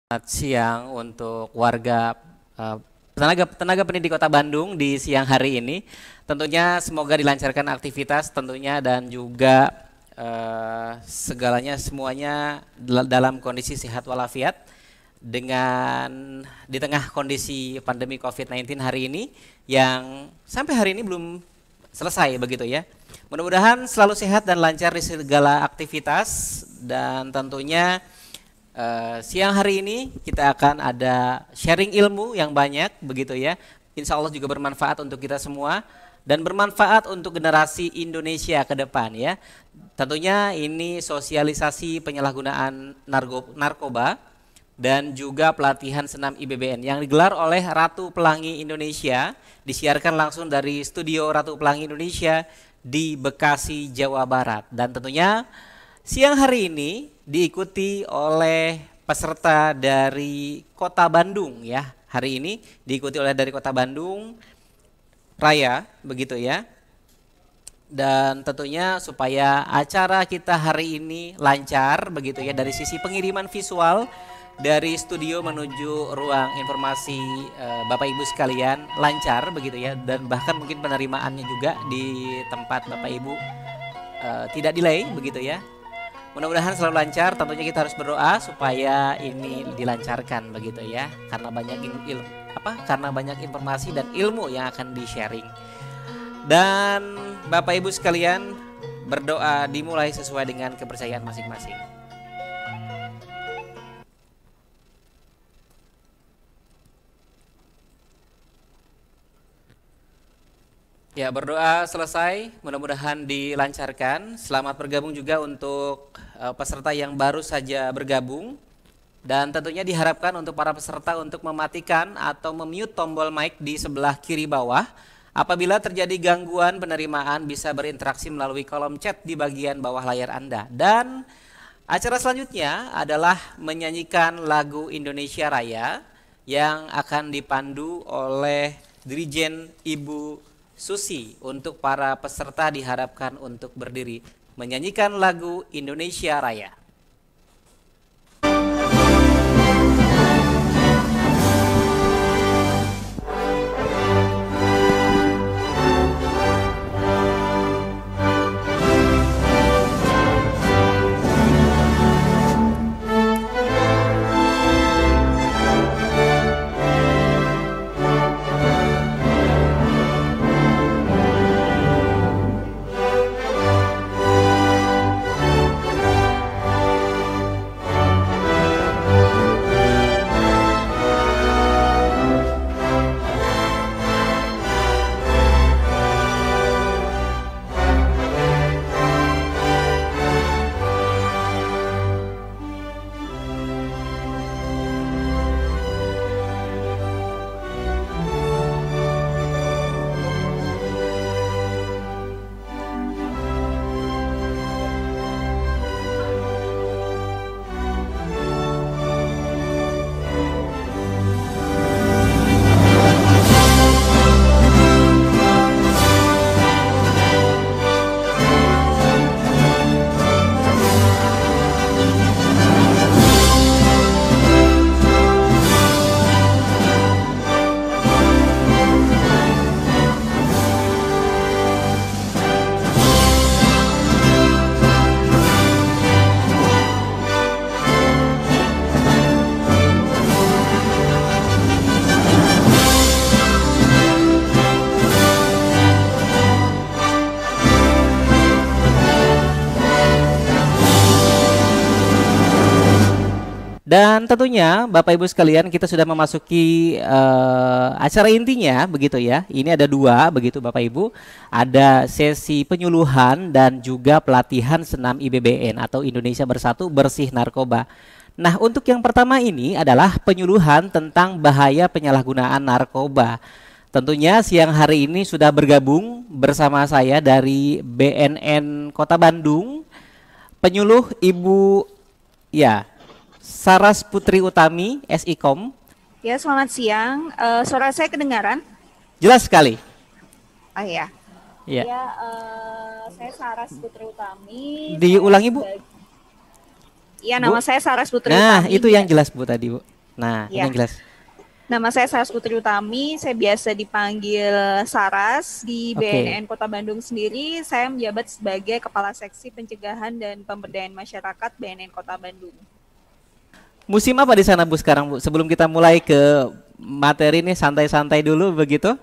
Selamat siang untuk warga tenaga pendidik Kota Bandung di siang hari ini. Tentunya semoga dilancarkan aktivitas tentunya dan juga segalanya semuanya dalam kondisi sehat walafiat dengan di tengah kondisi pandemi COVID-19 hari ini yang sampai hari ini belum selesai begitu ya. Mudah-mudahan selalu sehat dan lancar di segala aktivitas dan tentunya siang hari ini kita akan ada sharing ilmu yang banyak begitu ya. Insya Allah juga bermanfaat untuk kita semua dan bermanfaat untuk generasi Indonesia ke depan ya. Tentunya ini sosialisasi penyalahgunaan narkoba dan juga pelatihan senam IBBN yang digelar oleh Ratu Pelangi Indonesia, disiarkan langsung dari studio Ratu Pelangi Indonesia di Bekasi, Jawa Barat. Dan tentunya siang hari ini diikuti oleh peserta dari Kota Bandung ya. Hari ini diikuti oleh dari Kota Bandung Raya begitu ya. Dan tentunya supaya acara kita hari ini lancar begitu ya dari sisi pengiriman visual dari studio menuju ruang informasi Bapak Ibu sekalian lancar begitu ya, dan bahkan mungkin penerimaannya juga di tempat Bapak Ibu tidak delay begitu ya. Mudah-mudahan selalu lancar. Tentunya kita harus berdoa supaya ini dilancarkan begitu ya, karena banyak informasi dan ilmu yang akan di-sharing. Dan Bapak Ibu sekalian, berdoa dimulai sesuai dengan kepercayaan masing-masing. Ya, berdoa selesai, mudah-mudahan dilancarkan. Selamat bergabung juga untuk peserta yang baru saja bergabung. Dan tentunya diharapkan untuk para peserta untuk mematikan atau memute tombol mic di sebelah kiri bawah. Apabila terjadi gangguan penerimaan bisa berinteraksi melalui kolom chat di bagian bawah layar Anda. Dan acara selanjutnya adalah menyanyikan lagu Indonesia Raya yang akan dipandu oleh Dirijen Ibu Susi. Untuk para peserta diharapkan untuk berdiri menyanyikan lagu Indonesia Raya. Dan tentunya Bapak Ibu sekalian, kita sudah memasuki acara intinya begitu ya. Ini ada dua begitu Bapak Ibu. Ada sesi penyuluhan dan juga pelatihan senam IBBN atau Indonesia Bersatu Bersih Narkoba. Nah, untuk yang pertama ini adalah penyuluhan tentang bahaya penyalahgunaan narkoba. Tentunya siang hari ini sudah bergabung bersama saya dari BNN Kota Bandung, penyuluh Ibu Saras Putri Utami, SIKOM. Ya, selamat siang. Suara saya kedengaran? Jelas sekali. Oh ya. Ya. Ya, saya Saras Putri Utami. Diulangi Bu. Iya, nama saya Saras Putri Nah, Utami. itu yang jelas Bu tadi Bu. Nah, ini Ya, yang jelas. nama saya Saras Putri Utami. Saya biasa dipanggil Saras. Di Oke. BNN Kota Bandung sendiri, saya menjabat sebagai Kepala Seksi Pencegahan dan Pemberdayaan Masyarakat BNN Kota Bandung. Musim apa di sana Bu sekarang Bu? Sebelum kita mulai ke materi nih santai-santai dulu begitu.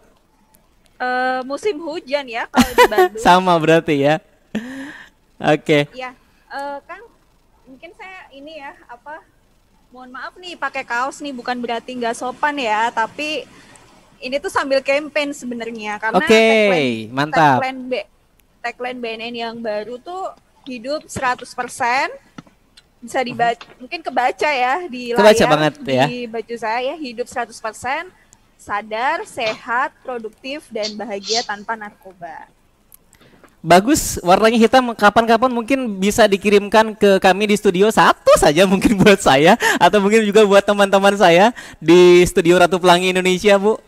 Musim hujan ya kalau di Bandung. Sama berarti ya. Oke. Ya, kan mungkin saya ini ya apa? Mohon maaf nih pakai kaos nih bukan berarti nggak sopan ya, tapi ini tuh sambil campaign sebenarnya karena Oke, mantap. tagline tagline BNN yang baru tuh hidup 100%, bisa dibaca mungkin kebaca ya di Kebaca layar banget ya. di baju saya ya, hidup 100% sadar, sehat, produktif dan bahagia tanpa narkoba. Bagus, warnanya hitam. Kapan-kapan mungkin bisa dikirimkan ke kami di studio satu saja mungkin buat saya atau mungkin juga buat teman-teman saya di studio Ratu Pelangi Indonesia, Bu.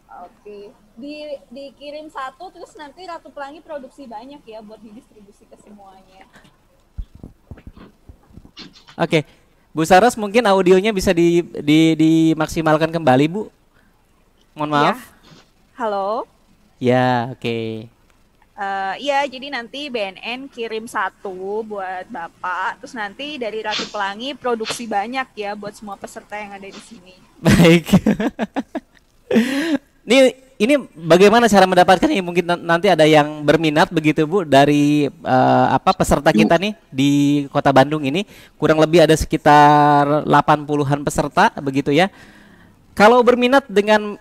Oke. Dikirim satu terus nanti Ratu Pelangi produksi banyak ya buat didistribusi ke semuanya. Oke. Bu Saras mungkin audionya bisa dimaksimalkan kembali, Bu. Mohon Iya. maaf. Halo. Ya, oke. Iya, jadi nanti BNN kirim satu buat Bapak, terus nanti dari Ratu Pelangi produksi banyak ya buat semua peserta yang ada di sini. Baik. Ini bagaimana cara mendapatkannya? Mungkin nanti ada yang berminat begitu Bu dari apa peserta kita nih di Kota Bandung ini kurang lebih ada sekitar 80-an peserta begitu ya. Kalau berminat dengan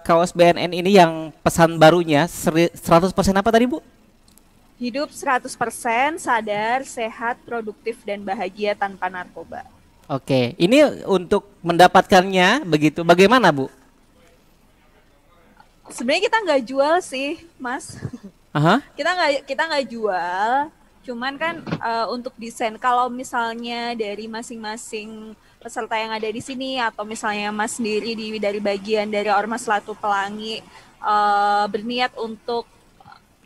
kaos BNN ini yang pesan barunya 100% apa tadi Bu? Hidup 100% sadar, sehat, produktif dan bahagia tanpa narkoba. Oke, ini untuk mendapatkannya begitu. Bagaimana Bu? Sebenarnya kita nggak jual sih, Mas. Aha. Kita nggak jual, cuman kan untuk desain kalau misalnya dari masing-masing peserta yang ada di sini atau misalnya Mas sendiri dari bagian dari Ormas Ratu Pelangi berniat untuk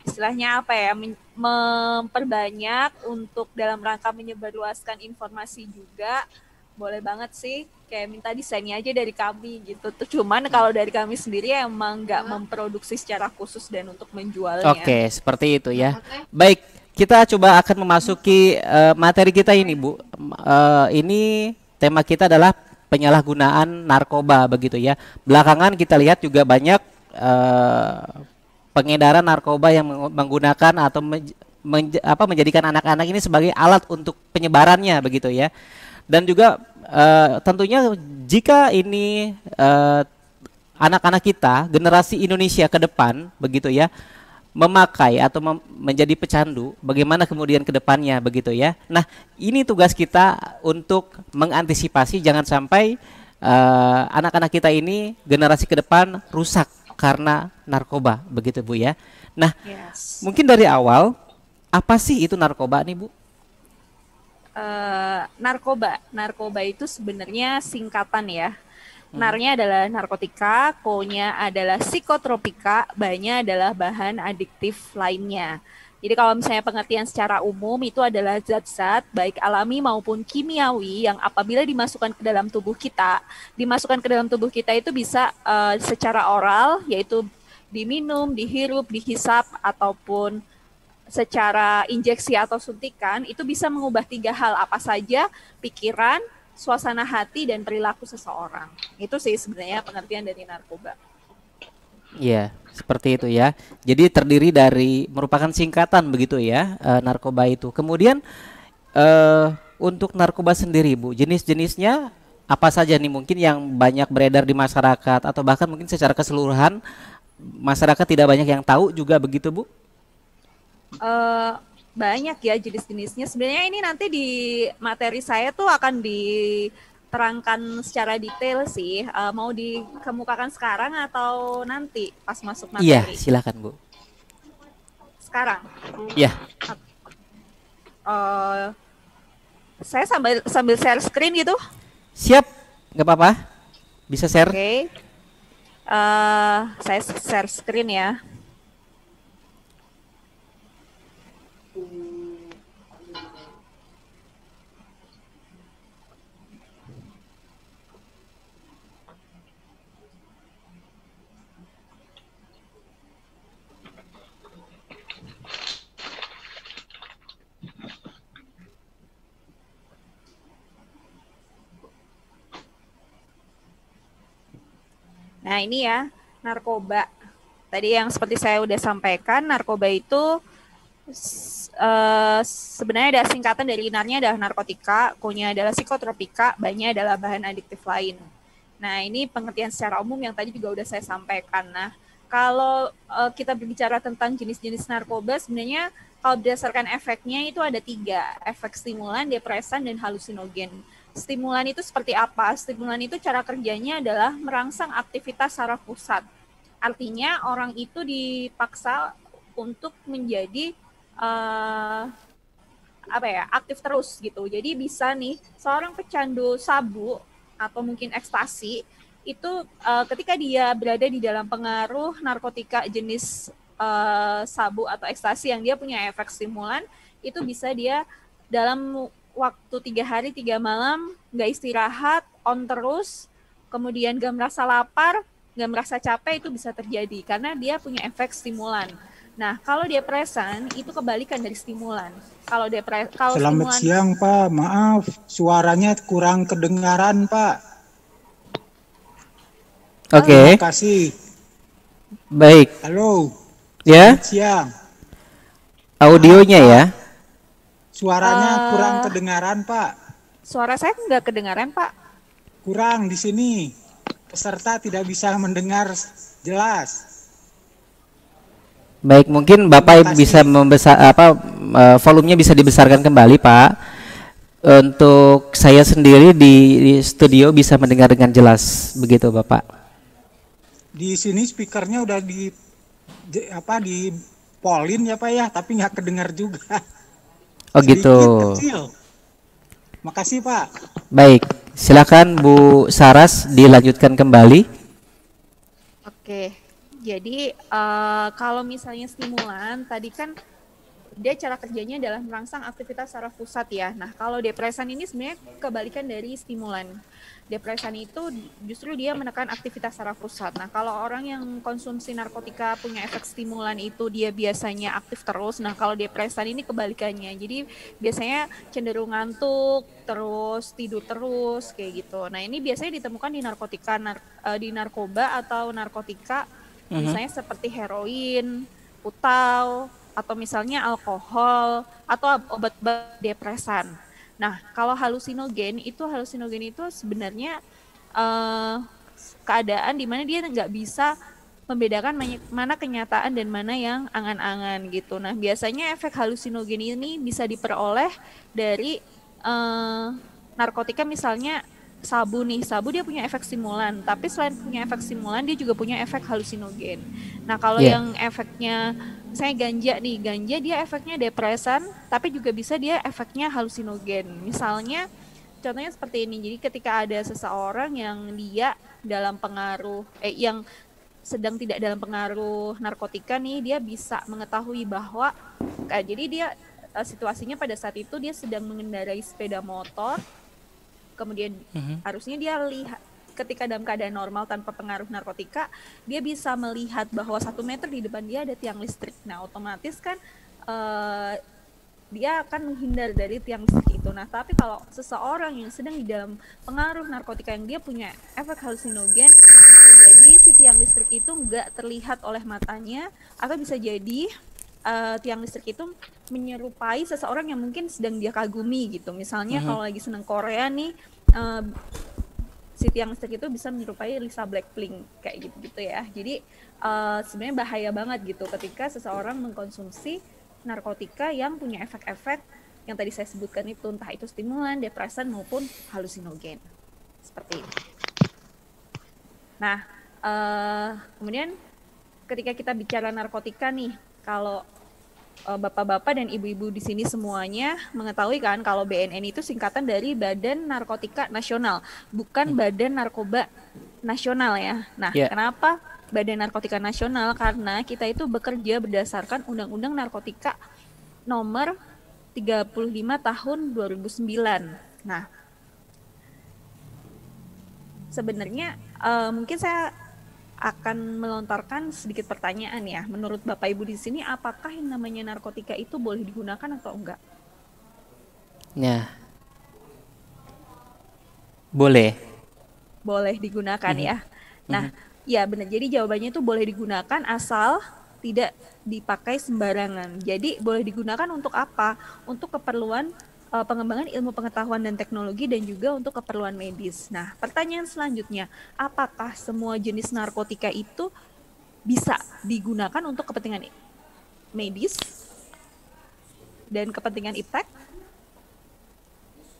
istilahnya apa ya, memperbanyak untuk dalam rangka menyebarluaskan informasi juga, boleh banget sih kayak minta desainnya aja dari kami gitu. Cuman kalau dari kami sendiri emang nggak memproduksi secara khusus dan untuk menjualnya. Oke, seperti itu ya. Baik, kita coba akan memasuki materi kita ini, Bu. Ini tema kita adalah penyalahgunaan narkoba begitu ya. Belakangan kita lihat juga banyak pengedaran narkoba yang menggunakan atau menjadikan anak-anak ini sebagai alat untuk penyebarannya begitu ya. Dan juga tentunya jika ini anak-anak kita, generasi Indonesia ke depan begitu ya, memakai atau menjadi pecandu, bagaimana kemudian ke depannya begitu ya. Nah, ini tugas kita untuk mengantisipasi jangan sampai anak-anak kita ini generasi ke depan rusak karena narkoba begitu Bu ya. Nah, Yes. mungkin dari awal apa sih itu narkoba nih Bu? Narkoba itu sebenarnya singkatan ya. Narnya adalah narkotika, ko-nya adalah psikotropika, ba-nya adalah bahan adiktif lainnya. Jadi kalau misalnya pengertian secara umum itu adalah zat-zat baik alami maupun kimiawi yang apabila dimasukkan ke dalam tubuh kita itu bisa secara oral, yaitu diminum, dihirup, dihisap ataupun secara injeksi atau suntikan, itu bisa mengubah 3 hal apa saja: pikiran, suasana hati, dan perilaku seseorang. Itu sih sebenarnya pengertian dari narkoba. Iya, seperti itu ya. Jadi terdiri dari merupakan singkatan begitu ya, narkoba itu. Kemudian untuk narkoba sendiri Bu, jenis-jenisnya apa saja nih mungkin yang banyak beredar di masyarakat atau bahkan mungkin secara keseluruhan masyarakat tidak banyak yang tahu juga begitu Bu? Banyak ya jenis-jenisnya. Sebenarnya ini nanti di materi saya tuh akan diterangkan secara detail sih. Mau dikemukakan sekarang atau nanti pas masuk Iya, materi? silakan Bu. Sekarang. Iya. Saya sambil share screen gitu. Siap, nggak apa-apa. Bisa share. Oke. Saya share screen ya. Nah, ini ya, narkoba. Tadi yang seperti saya udah sampaikan, narkoba itu sebenarnya ada singkatan dari narnya adalah narkotika, ko-nya adalah psikotropika, ba-nya adalah bahan adiktif lain. Nah, ini pengertian secara umum yang tadi juga udah saya sampaikan. Nah, kalau kita berbicara tentang jenis-jenis narkoba, sebenarnya kalau berdasarkan efeknya itu ada 3, efek stimulan, depresan, dan halusinogen. Stimulan itu seperti apa? Stimulan itu cara kerjanya adalah merangsang aktivitas saraf pusat. Artinya orang itu dipaksa untuk menjadi aktif terus gitu. Jadi bisa nih seorang pecandu sabu atau mungkin ekstasi itu ketika dia berada di dalam pengaruh narkotika jenis sabu atau ekstasi yang dia punya efek stimulan, itu bisa dia dalam waktu 3 hari 3 malam nggak istirahat, on terus, kemudian gak merasa lapar, gak merasa capek, itu bisa terjadi karena dia punya efek stimulan. Nah, kalau depresan itu kebalikan dari stimulan. Kalau Selamat stimulan, siang, Pak. Maaf, suaranya kurang kedengaran, Pak. Terima Oke, kasih. baik. Halo, Ya, selamat siang. Maaf, audionya ya. Pak. Suaranya kurang eh kedengaran, Pak. suara saya nggak kedengaran, Pak. Kurang di sini. Peserta tidak bisa mendengar jelas. Baik, mungkin Terima Bapak bisa kasih. membesar volumenya bisa dibesarkan kembali, Pak. Untuk saya sendiri di studio bisa mendengar dengan jelas, begitu, Bapak. Di sini speakernya udah di polin ya, Pak ya, tapi nggak kedengar juga. Oh, gitu. Sedikit kecil. Makasih, Pak. Baik, silakan Bu Saras dilanjutkan kembali. Oke. Jadi kalau misalnya stimulan tadi kan dia cara kerjanya adalah merangsang aktivitas saraf pusat ya. Nah, kalau depresan ini sebenarnya kebalikan dari stimulan. Depresan itu justru dia menekan aktivitas saraf pusat. Nah, kalau orang yang konsumsi narkotika punya efek stimulan itu dia biasanya aktif terus. Nah, kalau depresan ini kebalikannya. Jadi biasanya cenderung ngantuk, terus tidur terus kayak gitu. Nah, ini biasanya ditemukan di di narkoba atau narkotika Mhm. misalnya seperti heroin, putal, atau misalnya alkohol atau obat-obat depresan. Nah, kalau halusinogen itu sebenarnya eh, keadaan di mana dia nggak bisa membedakan mana kenyataan dan mana yang angan-angan gitu. Nah, biasanya efek halusinogen ini bisa diperoleh dari narkotika misalnya sabu nih. Sabu dia punya efek stimulan, tapi selain punya efek stimulan dia juga punya efek halusinogen. Nah, kalau Ya. yang efeknya saya ganja nih, ganja dia efeknya depresan, tapi juga bisa dia efeknya halusinogen. Misalnya contohnya seperti ini. Jadi ketika ada seseorang yang dia dalam pengaruh yang sedang tidak dalam pengaruh narkotika nih, dia bisa mengetahui bahwa jadi dia situasinya pada saat itu dia sedang mengendarai sepeda motor, kemudian Mhm. harusnya dia lihat ketika dalam keadaan normal tanpa pengaruh narkotika, dia bisa melihat bahwa 1 meter di depan dia ada tiang listrik. Nah, otomatis kan dia akan menghindar dari tiang listrik itu. Nah, tapi kalau seseorang yang sedang di dalam pengaruh narkotika yang dia punya efek halusinogen, bisa jadi si tiang listrik itu nggak terlihat oleh matanya, atau bisa jadi tiang listrik itu menyerupai seseorang yang mungkin sedang dia kagumi gitu. Misalnya Mhm. kalau lagi seneng Korea nih, si tiang listrik itu bisa menyerupai Lisa Blackpink kayak gitu-gitu ya. Jadi sebenarnya bahaya banget gitu ketika seseorang mengkonsumsi narkotika yang punya efek-efek yang tadi saya sebutkan itu, entah itu stimulan, depresan maupun halusinogen. Seperti itu. Nah, kemudian ketika kita bicara narkotika nih, kalau bapak-bapak dan ibu-ibu di sini semuanya mengetahui kan kalau BNN itu singkatan dari Badan Narkotika Nasional, bukan Badan Narkoba Nasional ya. Nah, Ya. kenapa Badan Narkotika Nasional? Karena kita itu bekerja berdasarkan Undang-Undang Narkotika Nomor 35 Tahun 2009. Nah, sebenarnya mungkin saya akan melontarkan sedikit pertanyaan ya. Menurut Bapak Ibu di sini, apakah yang namanya narkotika itu boleh digunakan atau enggak? Ya, boleh. Boleh digunakan Mhm. ya. Nah, Mhm. Ya benar, jadi jawabannya itu boleh digunakan asal tidak dipakai sembarangan. Jadi boleh digunakan untuk apa? Untuk keperluan pengembangan ilmu pengetahuan dan teknologi dan juga untuk keperluan medis. Nah, pertanyaan selanjutnya, apakah semua jenis narkotika itu bisa digunakan untuk kepentingan medis dan kepentingan iptek?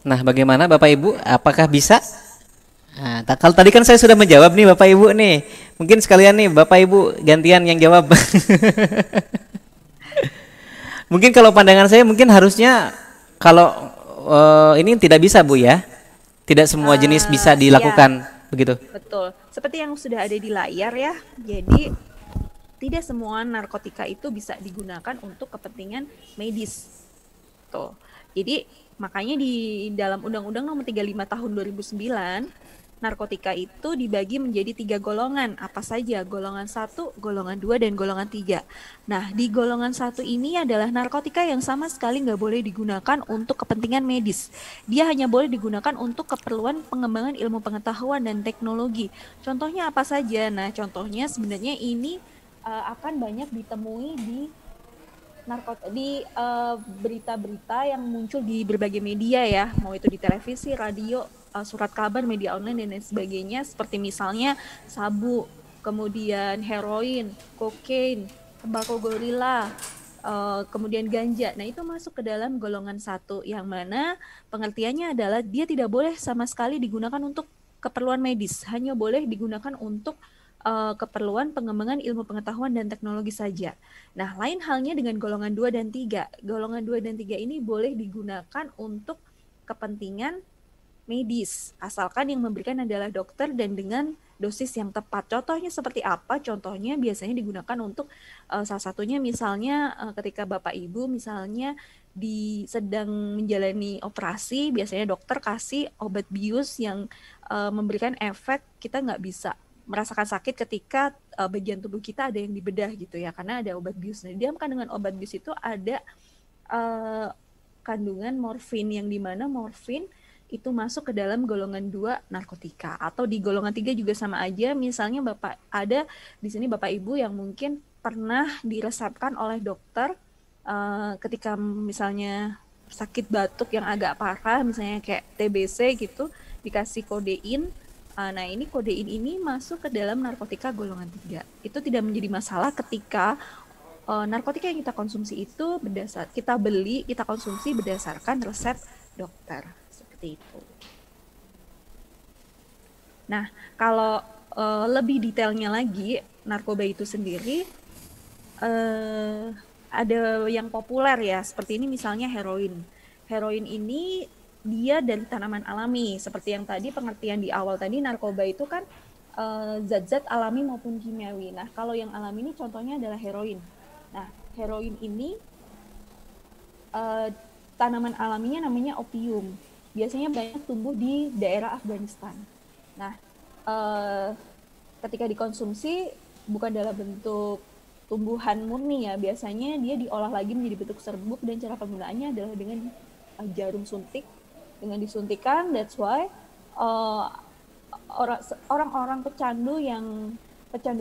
Nah, bagaimana Bapak Ibu? Apakah bisa? Nah, kalau tadi kan saya sudah menjawab nih Bapak Ibu nih. Mungkin sekalian nih Bapak Ibu gantian yang jawab. Mungkin kalau pandangan saya mungkin harusnya kalau ini tidak bisa Bu ya. Tidak semua jenis bisa dilakukan begitu. Betul. Seperti yang sudah ada di layar ya. Jadi tidak semua narkotika itu bisa digunakan untuk kepentingan medis. Tuh. Jadi makanya di dalam Undang-Undang Nomor 35 Tahun 2009 narkotika itu dibagi menjadi 3 golongan. Apa saja? Golongan 1, golongan 2, dan golongan 3. Nah, di golongan 1 ini adalah narkotika yang sama sekali nggak boleh digunakan untuk kepentingan medis. Dia hanya boleh digunakan untuk keperluan pengembangan ilmu pengetahuan dan teknologi. Contohnya apa saja? Nah, contohnya sebenarnya ini akan banyak ditemui di berita-berita yang muncul di berbagai media ya, mau itu di televisi, radio, surat kabar, media online dan lain sebagainya, seperti misalnya sabu, kemudian heroin, kokain, tembakau gorila, kemudian ganja. Nah, itu masuk ke dalam golongan 1 yang mana pengertiannya adalah dia tidak boleh sama sekali digunakan untuk keperluan medis, hanya boleh digunakan untuk keperluan pengembangan ilmu pengetahuan dan teknologi saja. Nah, lain halnya dengan golongan 2 dan 3. Golongan 2 dan 3 ini boleh digunakan untuk kepentingan medis, asalkan yang memberikan adalah dokter dan dengan dosis yang tepat. Contohnya seperti apa? Contohnya biasanya digunakan untuk salah satunya misalnya ketika Bapak Ibu misalnya sedang menjalani operasi, biasanya dokter kasih obat bius yang memberikan efek kita nggak bisa merasakan sakit ketika bagian tubuh kita ada yang dibedah gitu ya, karena ada obat bius. Nah, dia kandungan obat bius itu ada kandungan morfin yang dimana morfin itu masuk ke dalam golongan 2 narkotika, atau di golongan 3 juga sama aja. Misalnya Bapak ada di sini Bapak Ibu yang mungkin pernah diresepkan oleh dokter ketika misalnya sakit batuk yang agak parah, misalnya kayak TBC gitu, dikasih kodein. Nah, ini kodein ini masuk ke dalam narkotika golongan 3. Itu tidak menjadi masalah ketika narkotika yang kita konsumsi itu kita beli, kita konsumsi berdasarkan resep dokter. Seperti itu. Nah, kalau lebih detailnya lagi, narkoba itu sendiri ada yang populer ya, seperti ini misalnya heroin. Heroin ini dia dari tanaman alami, seperti yang tadi pengertian di awal tadi, narkoba itu kan zat-zat alami maupun kimiawi. Nah, kalau yang alami ini contohnya adalah heroin. Nah, heroin ini tanaman alaminya namanya opium. Biasanya banyak tumbuh di daerah Afghanistan. Nah, ketika dikonsumsi bukan dalam bentuk tumbuhan murni ya, biasanya dia diolah lagi menjadi bentuk serbuk dan cara penggunaannya adalah dengan jarum suntik. Dengan disuntikan, that's why orang-orang pecandu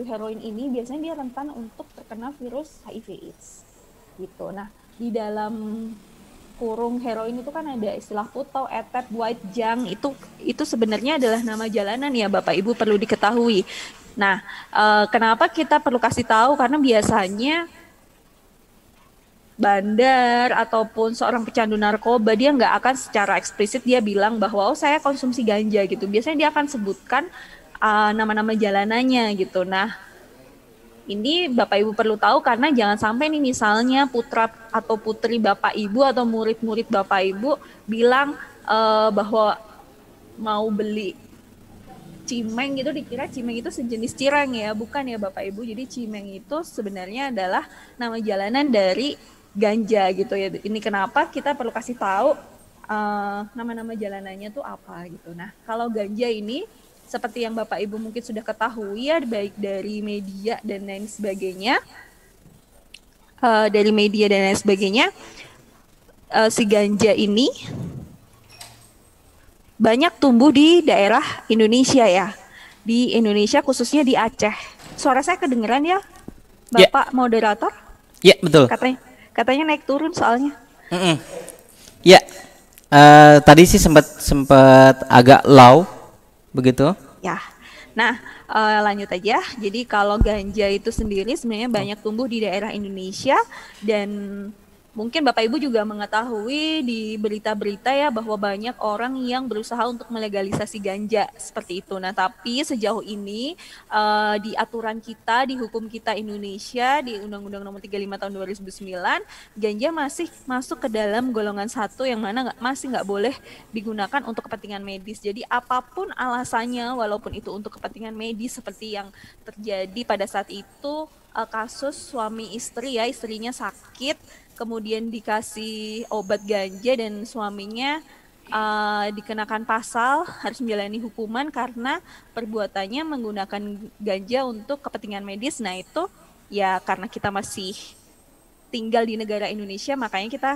heroin ini biasanya dia rentan untuk terkena virus HIV/AIDS gitu. Nah, di dalam kurung heroin itu kan ada istilah putau, etep, white jang, itu sebenarnya adalah nama jalanan ya Bapak Ibu, perlu diketahui. Nah, kenapa kita perlu kasih tahu? Karena biasanya bandar ataupun seorang pecandu narkoba dia nggak akan secara eksplisit dia bilang bahwa saya konsumsi ganja gitu. Biasanya dia akan sebutkan nama-nama jalanannya gitu. Nah, ini Bapak Ibu perlu tahu karena jangan sampai nih misalnya putra atau putri Bapak Ibu atau murid-murid Bapak Ibu bilang bahwa mau beli cimeng gitu, dikira cimeng itu sejenis cireng ya, bukan ya Bapak Ibu. Jadi cimeng itu sebenarnya adalah nama jalanan dari ganja gitu ya. Ini kenapa kita perlu kasih tahu nama-nama jalanannya tuh apa gitu. Nah, kalau ganja ini seperti yang Bapak Ibu mungkin sudah ketahui ya, baik dari media dan lain sebagainya, si ganja ini banyak tumbuh di daerah Indonesia ya. di Indonesia, khususnya di Aceh. Suara saya kedengeran ya, Ya, Bapak moderator? ya betul. Katanya naik turun soalnya. Mm-mm. Ya, tadi sih sempat agak low begitu. Ya. Nah, lanjut aja. Jadi kalau ganja itu sendiri sebenarnya banyak tumbuh di daerah Indonesia, dan mungkin Bapak Ibu juga mengetahui di berita-berita ya bahwa banyak orang yang berusaha untuk melegalisasi ganja seperti itu. Nah, tapi sejauh ini di aturan kita, di hukum kita Indonesia, di Undang-Undang Nomor 35 Tahun 2009, ganja masih masuk ke dalam golongan satu yang mana masih nggak boleh digunakan untuk kepentingan medis. Jadi apapun alasannya, walaupun itu untuk kepentingan medis seperti yang terjadi pada saat itu, kasus suami istri ya, istrinya sakit, kemudian dikasih obat ganja dan suaminya dikenakan pasal, harus menjalani hukuman karena perbuatannya menggunakan ganja untuk kepentingan medis. Nah itu ya karena kita masih tinggal di negara Indonesia, makanya kita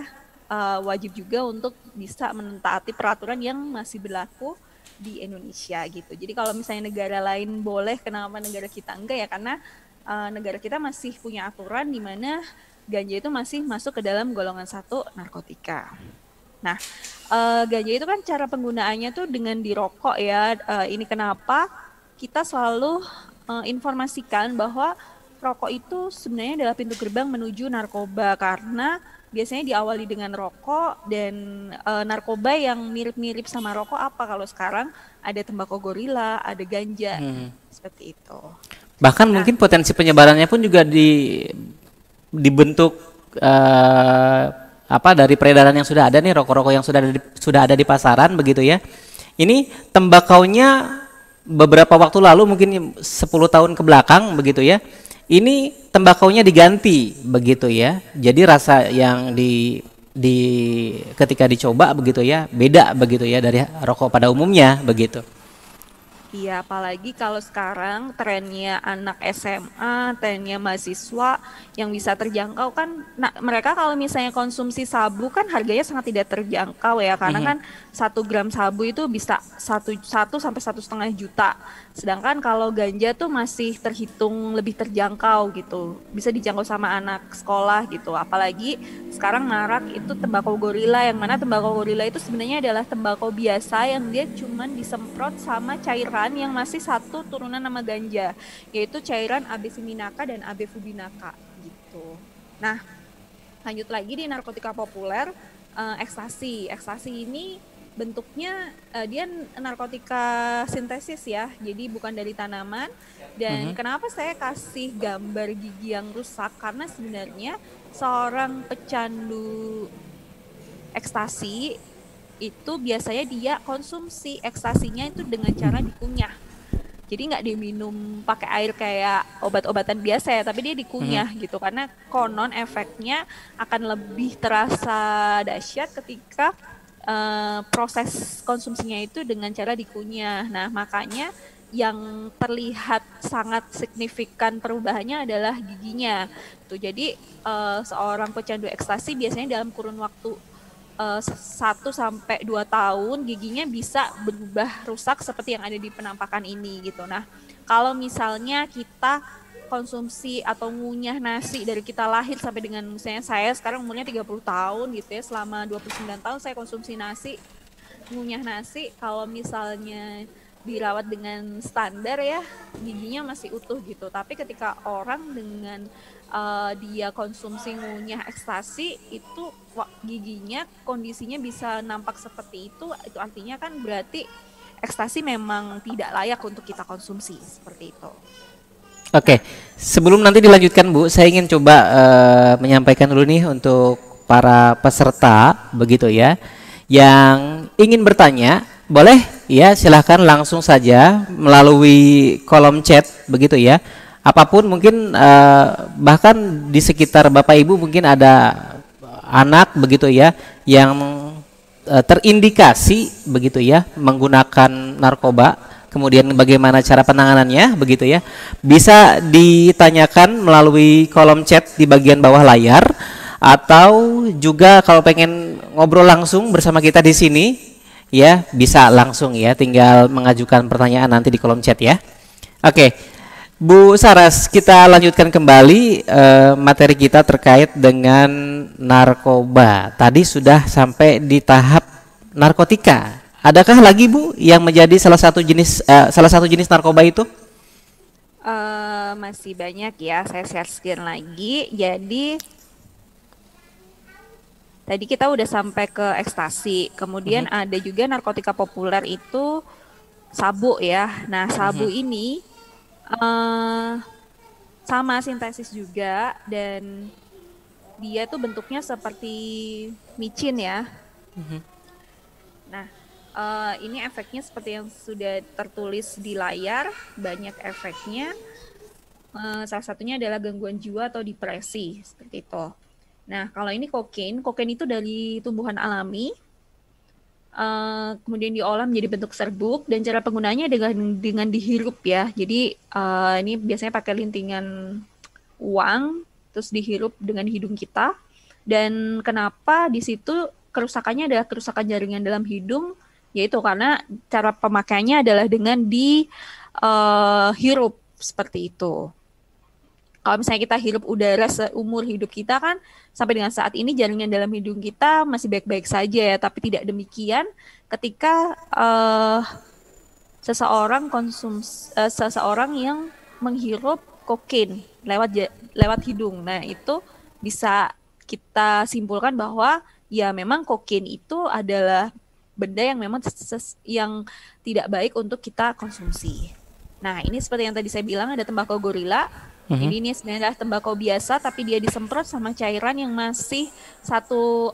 wajib juga untuk bisa mentaati peraturan yang masih berlaku di Indonesia gitu. Jadi kalau misalnya negara lain boleh, kenapa negara kita enggak ya? Karena negara kita masih punya aturan di mana ganja itu masih masuk ke dalam golongan satu narkotika. Nah, ganja itu kan cara penggunaannya tuh dengan dirokok ya. Ini kenapa kita selalu informasikan bahwa rokok itu sebenarnya adalah pintu gerbang menuju narkoba, karena biasanya diawali dengan rokok, dan narkoba yang mirip-mirip sama rokok apa kalau sekarang ada tembakau gorila, ada ganja, seperti itu. Bahkan mungkin potensi penyebarannya pun juga dibentuk dari peredaran yang sudah ada nih, rokok-rokok yang sudah ada di pasaran begitu ya. Ini tembakaunya beberapa waktu lalu, mungkin 10 tahun ke belakang begitu ya. Ini tembakaunya diganti begitu ya. Jadi rasa yang di ketika dicoba begitu ya, beda begitu ya dari rokok pada umumnya begitu. Iya, apalagi kalau sekarang trennya anak SMA, trennya mahasiswa yang bisa terjangkau kan. Nah, mereka kalau misalnya konsumsi sabu kan harganya sangat tidak terjangkau ya, karena kan 1 gram sabu itu bisa 1 sampai 1,5 juta. Sedangkan kalau ganja tuh masih terhitung lebih terjangkau gitu, bisa dijangkau sama anak sekolah gitu. Apalagi sekarang marak itu tembakau gorila, yang mana tembakau gorila itu sebenarnya adalah tembakau biasa yang dia cuman disemprot sama cairan yang masih satu turunan nama ganja, yaitu cairan AB-Siminaka dan AB-Fubinaka gitu. Nah, lanjut lagi di narkotika populer, ekstasi. Ekstasi ini bentuknya dia narkotika sintesis ya, jadi bukan dari tanaman. Dan kenapa saya kasih gambar gigi yang rusak, karena sebenarnya seorang pecandu ekstasi itu biasanya dia konsumsi ekstasinya itu dengan cara dikunyah. Jadi nggak diminum pakai air kayak obat-obatan biasa ya, tapi dia dikunyah gitu, karena konon efeknya akan lebih terasa dahsyat ketika proses konsumsinya itu dengan cara dikunyah. Nah, makanya yang terlihat sangat signifikan perubahannya adalah giginya. Tuh, jadi seorang pecandu ekstasi biasanya dalam kurun waktu 1 sampai 2 tahun giginya bisa berubah rusak seperti yang ada di penampakan ini gitu. Nah, kalau misalnya kita konsumsi atau ngunyah nasi dari kita lahir sampai dengan, misalnya saya sekarang umurnya 30 tahun gitu ya, selama 29 tahun saya konsumsi nasi, ngunyah nasi, kalau misalnya dirawat dengan standar ya, giginya masih utuh gitu. Tapi ketika orang dengan dia konsumsi ngunyah ekstasi, itu giginya kondisinya bisa nampak seperti itu artinya kan berarti ekstasi memang tidak layak untuk kita konsumsi, seperti itu. Oke, sebelum nanti dilanjutkan Bu, saya ingin coba menyampaikan dulu nih untuk para peserta begitu ya, yang ingin bertanya, boleh ya, silahkan langsung saja melalui kolom chat begitu ya. Apapun mungkin, bahkan di sekitar Bapak Ibu mungkin ada anak begitu ya yang terindikasi begitu ya menggunakan narkoba, kemudian bagaimana cara penanganannya begitu ya, bisa ditanyakan melalui kolom chat di bagian bawah layar, atau juga kalau pengen ngobrol langsung bersama kita di sini ya bisa langsung ya, tinggal mengajukan pertanyaan nanti di kolom chat ya. Oke, Bu Saras, kita lanjutkan kembali materi kita terkait dengan narkoba. Tadi sudah sampai di tahap narkotika. Adakah lagi Bu yang menjadi salah satu jenis narkoba itu? Masih banyak ya, saya share screen lagi. Jadi tadi kita udah sampai ke ekstasi, kemudian ada juga narkotika populer itu sabu ya. Nah, sabu ini sama sintesis juga dan dia tuh bentuknya seperti micin ya. Nah, ini efeknya seperti yang sudah tertulis di layar, banyak efeknya. Salah satunya adalah gangguan jiwa atau depresi, seperti itu. Nah, kalau ini kokain itu dari tumbuhan alami, kemudian diolah menjadi bentuk serbuk dan cara penggunaannya dengan dihirup ya. Jadi ini biasanya pakai lintingan uang, terus dihirup dengan hidung kita. Dan kenapa di situ kerusakannya adalah kerusakan jaringan dalam hidung, yaitu karena cara pemakaiannya adalah dengan dihirup seperti itu. Kalau misalnya kita hirup udara seumur hidup kita kan, sampai dengan saat ini jaringan dalam hidung kita masih baik-baik saja ya, tapi tidak demikian ketika seseorang yang menghirup kokain lewat hidung. Nah, itu bisa kita simpulkan bahwa ya memang kokain itu adalah benda yang memang yang tidak baik untuk kita konsumsi. Nah, ini seperti yang tadi saya bilang, ada tembakau gorila. Jadi ini sebenarnya adalah tembakau biasa, tapi dia disemprot sama cairan yang masih satu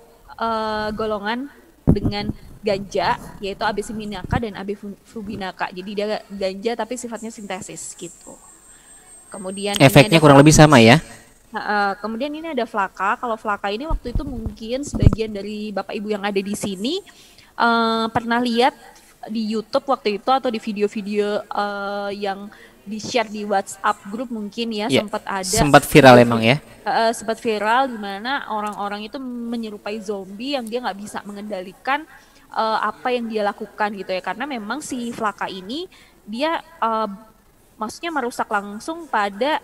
golongan dengan ganja, yaitu abesiminaka dan abeflubinaka. Jadi dia ganja tapi sifatnya sintesis gitu. Kemudian efeknya kurang lebih sama ya. Kemudian ini ada flaka. Kalau flaka ini waktu itu mungkin sebagian dari Bapak Ibu yang ada di sini pernah lihat di YouTube waktu itu atau di video-video yang di-share di WhatsApp grup mungkin ya, sempat viral emang ya. Sempat viral di mana orang-orang itu menyerupai zombie yang dia nggak bisa mengendalikan apa yang dia lakukan gitu ya, karena memang si flaka ini dia maksudnya merusak langsung pada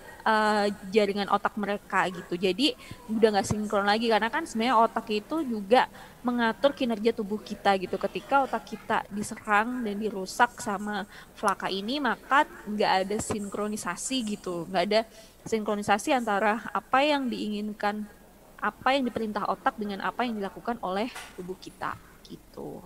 jaringan otak mereka gitu. Jadi udah nggak sinkron lagi, karena kan sebenarnya otak itu juga mengatur kinerja tubuh kita gitu. Ketika otak kita diserang dan dirusak sama flaka ini, maka nggak ada sinkronisasi gitu, nggak ada sinkronisasi antara apa yang diinginkan, apa yang diperintah otak dengan apa yang dilakukan oleh tubuh kita gitu.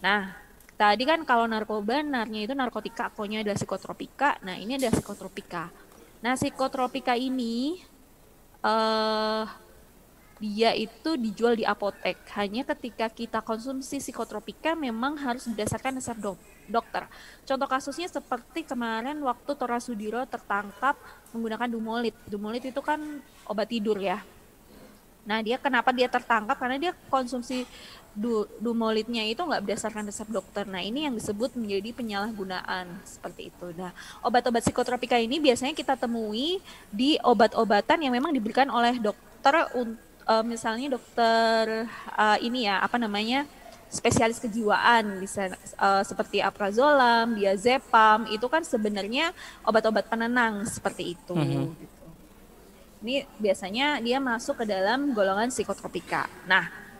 Nah, tadi kan kalau narkoba, narnya itu narkotika, ko-nya adalah psikotropika. Nah, ini ada psikotropika. Nah, psikotropika ini dia itu dijual di apotek. Hanya ketika kita konsumsi psikotropika memang harus berdasarkan resep dokter. Contoh kasusnya seperti kemarin waktu Tora Sudiro tertangkap menggunakan Dumolit. Dumolit itu kan obat tidur ya. Nah, kenapa dia tertangkap? Karena dia konsumsi Dumolitnya itu nggak berdasarkan resep dokter. Nah, ini yang disebut menjadi penyalahgunaan seperti itu. Nah, obat-obat psikotropika ini biasanya kita temui di obat-obatan yang memang diberikan oleh dokter, misalnya dokter spesialis kejiwaan, bisa seperti alprazolam, diazepam, itu kan sebenarnya obat-obat penenang seperti itu. Gitu. Ini biasanya dia masuk ke dalam golongan psikotropika. Nah,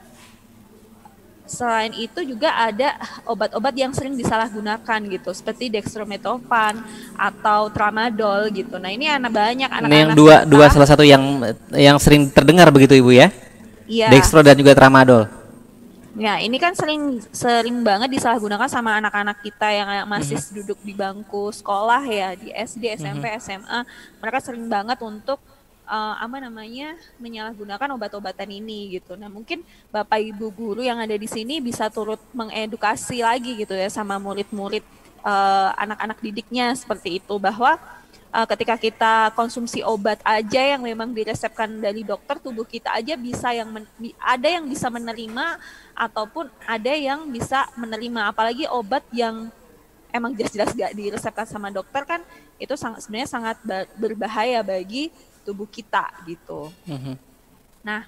selain itu juga ada obat-obat yang sering disalahgunakan gitu, seperti dextromethorphan atau tramadol gitu. Nah, ini banyak anak-anak. Ini yang dua salah satu yang sering terdengar begitu Ibu ya? Iya. Dextro dan juga tramadol. Ya, ini kan sering banget disalahgunakan sama anak-anak kita yang masih duduk di bangku sekolah ya, di SD, SMP, SMA. Mereka sering banget untuk menyalahgunakan obat-obatan ini gitu. Nah, mungkin Bapak Ibu guru yang ada di sini bisa turut mengedukasi lagi gitu ya sama murid-murid anak-anak didiknya seperti itu, bahwa ketika kita konsumsi obat aja yang memang diresepkan dari dokter, tubuh kita aja bisa ada yang bisa menerima ataupun ada yang bisa menerima, apalagi obat yang emang jelas-jelas gak diresepkan sama dokter kan, itu sebenarnya sangat berbahaya bagi tubuh kita gitu. Nah,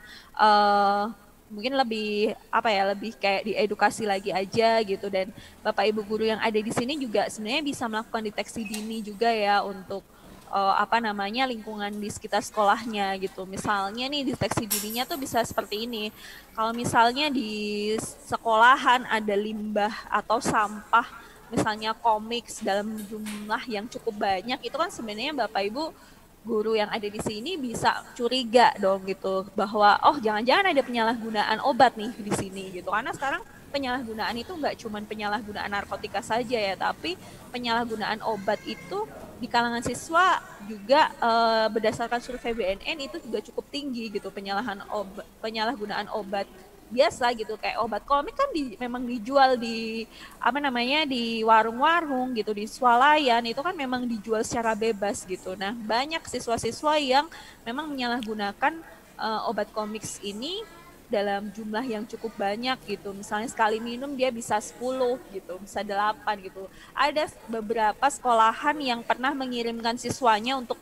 mungkin lebih apa ya, lebih kayak diedukasi lagi aja gitu. Dan Bapak Ibu guru yang ada di sini juga sebenarnya bisa melakukan deteksi dini juga ya untuk apa namanya, lingkungan di sekitar sekolahnya gitu. Misalnya nih deteksi dininya tuh bisa seperti ini. Kalau misalnya di sekolahan ada limbah atau sampah, misalnya komik dalam jumlah yang cukup banyak, itu kan sebenarnya Bapak Ibu guru yang ada di sini bisa curiga dong gitu bahwa oh jangan-jangan ada penyalahgunaan obat nih di sini gitu. Karena sekarang penyalahgunaan itu nggak cuma penyalahgunaan narkotika saja ya, tapi penyalahgunaan obat itu di kalangan siswa juga berdasarkan survei BNN itu juga cukup tinggi gitu, penyalahgunaan obat biasa gitu, kayak obat komik kan memang dijual di apa namanya, di warung-warung gitu, di swalayan itu kan memang dijual secara bebas gitu. Nah banyak siswa-siswa yang memang menyalahgunakan obat komik ini dalam jumlah yang cukup banyak gitu. Misalnya sekali minum dia bisa 10 gitu, bisa 8 gitu. Ada beberapa sekolahan yang pernah mengirimkan siswanya untuk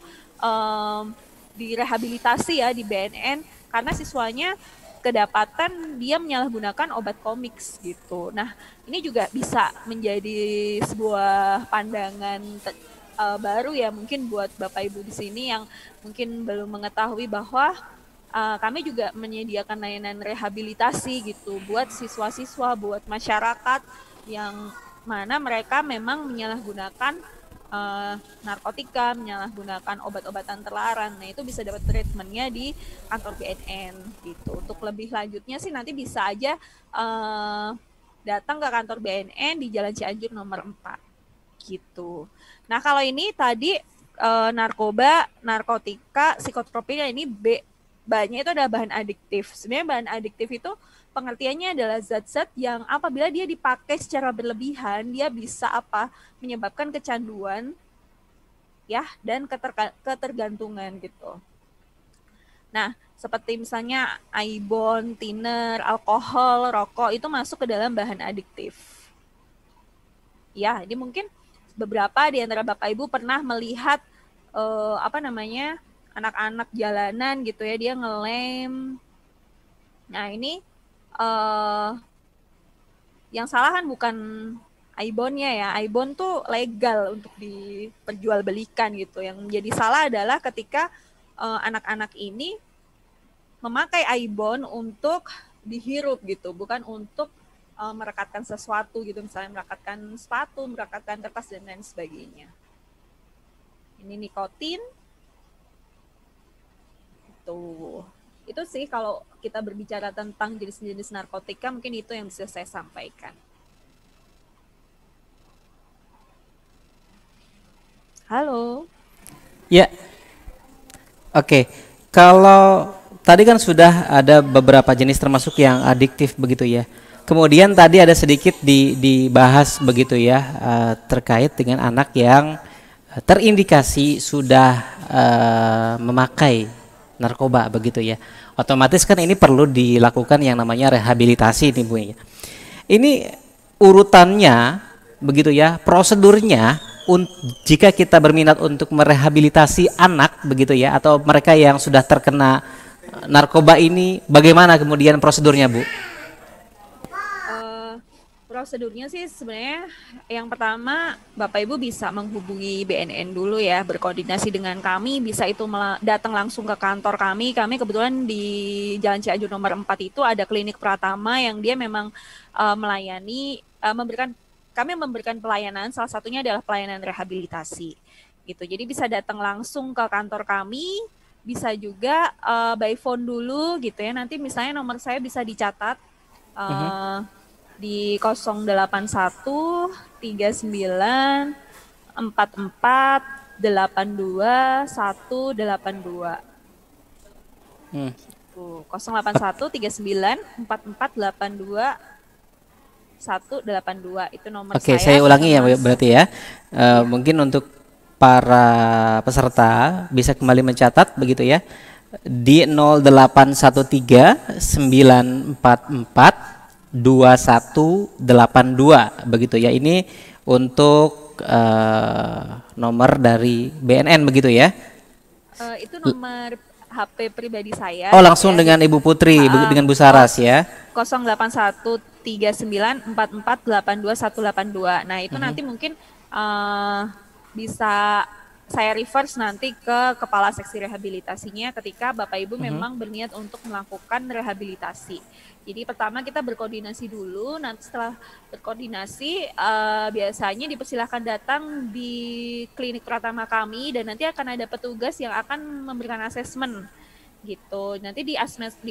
direhabilitasi ya di BNN karena siswanya kedapatan dia menyalahgunakan obat komik gitu. Nah, ini juga bisa menjadi sebuah pandangan baru ya mungkin buat Bapak Ibu di sini yang mungkin belum mengetahui bahwa kami juga menyediakan layanan rehabilitasi gitu buat siswa-siswa, buat masyarakat yang mana mereka memang menyalahgunakan narkotika, menyalahgunakan obat-obatan terlarang. Nah itu bisa dapat treatmentnya di kantor BNN gitu. Untuk lebih lanjutnya sih nanti bisa aja datang ke kantor BNN di Jalan Cianjur nomor 4 gitu. Nah kalau ini tadi narkoba, narkotika, psikotropika ini banyak itu adalah bahan adiktif. Sebenarnya bahan adiktif itu pengertiannya adalah zat-zat yang apabila dia dipakai secara berlebihan, dia bisa menyebabkan kecanduan ya dan ketergantungan gitu. Nah, seperti misalnya aibon, thinner, alkohol, rokok itu masuk ke dalam bahan adiktif. Ya, ini mungkin beberapa di antara Bapak Ibu pernah melihat anak-anak jalanan gitu ya, dia ngelem. Nah, ini yang salah kan bukan aibonnya ya. Aibon tuh legal untuk diperjualbelikan gitu. Yang menjadi salah adalah ketika anak-anak ini memakai aibon untuk dihirup gitu, bukan untuk merekatkan sesuatu gitu, misalnya merekatkan sepatu, merekatkan kertas dan lain sebagainya. Ini nikotin. Itu sih kalau kita berbicara tentang jenis-jenis narkotika, mungkin itu yang bisa saya sampaikan. Halo. Ya. Oke. Kalau tadi kan sudah ada beberapa jenis termasuk yang adiktif begitu ya. Kemudian tadi ada sedikit dibahas begitu ya terkait dengan anak yang terindikasi sudah memakai narkoba begitu ya. Otomatis kan ini perlu dilakukan yang namanya rehabilitasi nih Bu ya. Ini urutannya begitu ya, prosedurnya jika kita berminat untuk merehabilitasi anak begitu ya, atau mereka yang sudah terkena narkoba ini, bagaimana kemudian prosedurnya Bu? Prosedurnya sih sebenarnya yang pertama Bapak Ibu bisa menghubungi BNN dulu ya, berkoordinasi dengan kami, bisa itu datang langsung ke kantor kami. Kami kebetulan di Jalan Cianjur nomor 4 itu ada klinik Pratama yang dia memang melayani, memberikan pelayanan, salah satunya adalah pelayanan rehabilitasi gitu. Jadi bisa datang langsung ke kantor kami, bisa juga by phone dulu gitu ya. Nanti misalnya nomor saya bisa dicatat di 081 39 44 82 182. 081 39 44 82 182 itu nomor saya. Oke, saya ulangi ya berarti ya. Mungkin untuk para peserta bisa kembali mencatat begitu ya. Di 0813 944 2182 begitu ya. Ini untuk nomor dari BNN begitu ya. Itu nomor HP pribadi saya. Oh, langsung ya. dengan Ibu Putri, dengan Bu Saras ya. 081394482182. Nah, itu nanti mungkin bisa saya reverse nanti ke kepala seksi rehabilitasinya ketika Bapak Ibu memang berniat untuk melakukan rehabilitasi. Jadi pertama kita berkoordinasi dulu, nanti setelah berkoordinasi biasanya dipersilahkan datang di klinik pertama kami dan nanti akan ada petugas yang akan memberikan asesmen gitu. Nanti di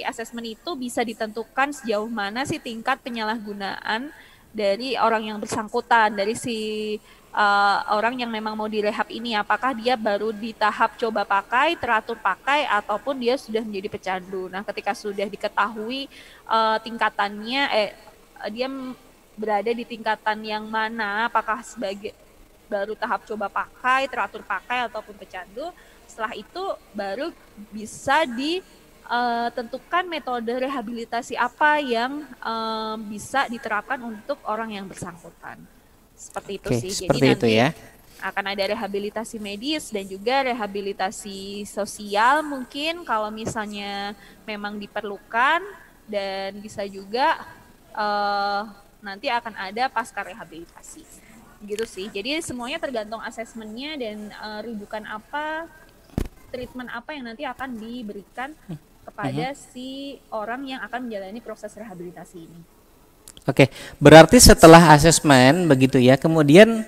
asesmen itu bisa ditentukan sejauh mana sih tingkat penyalahgunaan dari orang yang bersangkutan, dari si orang yang memang mau direhab ini, apakah dia baru di tahap coba pakai, teratur pakai, ataupun dia sudah menjadi pecandu. Nah, ketika sudah diketahui tingkatannya, dia berada di tingkatan yang mana, apakah sebagai baru tahap coba pakai, teratur pakai, ataupun pecandu, setelah itu baru bisa ditentukan metode rehabilitasi apa yang bisa diterapkan untuk orang yang bersangkutan. Seperti itu sih. Seperti jadi itu nanti ya. akan ada rehabilitasi medis dan juga rehabilitasi sosial mungkin kalau misalnya memang diperlukan, dan bisa juga nanti akan ada pasca rehabilitasi. Gitu sih. Jadi semuanya tergantung asesmennya dan rujukan apa, treatment apa yang nanti akan diberikan kepada si orang yang akan menjalani proses rehabilitasi ini. Oke, berarti setelah asesmen begitu ya, kemudian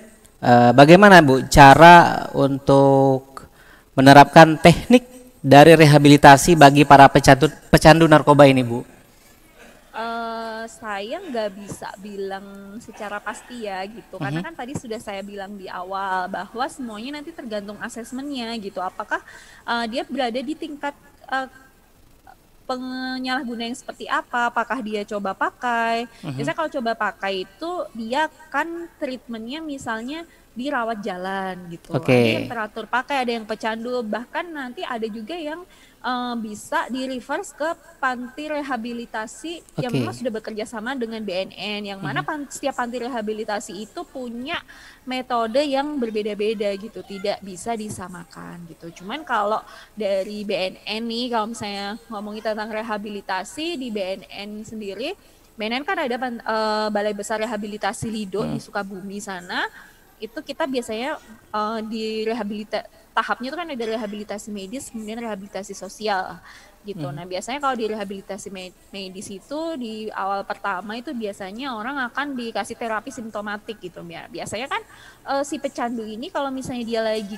bagaimana Bu cara untuk menerapkan teknik dari rehabilitasi bagi para pecandu narkoba ini, Bu? Saya nggak bisa bilang secara pasti ya gitu, karena kan tadi sudah saya bilang di awal bahwa semuanya nanti tergantung asesmennya gitu, apakah dia berada di tingkat penyalahguna yang seperti apa, apakah dia coba pakai. Biasanya kalau coba pakai itu dia kan treatmentnya misalnya dirawat jalan gitu. Ada yang teratur pakai, ada yang pecandu, bahkan nanti ada juga yang bisa di reverse ke panti rehabilitasi yang memang sudah bekerja sama dengan BNN, yang mana setiap panti rehabilitasi itu punya metode yang berbeda-beda gitu, tidak bisa disamakan gitu. Cuman kalau dari BNN nih, kalau misalnya ngomongin tentang rehabilitasi di BNN sendiri, BNN kan ada Balai Besar Rehabilitasi Lido di Sukabumi sana. Itu kita biasanya di tahapnya itu kan ada rehabilitasi medis, kemudian rehabilitasi sosial gitu. Nah, biasanya kalau di rehabilitasi medis itu di awal pertama itu biasanya orang akan dikasih terapi simptomatik gitu. Biasanya kan si pecandu ini kalau misalnya dia lagi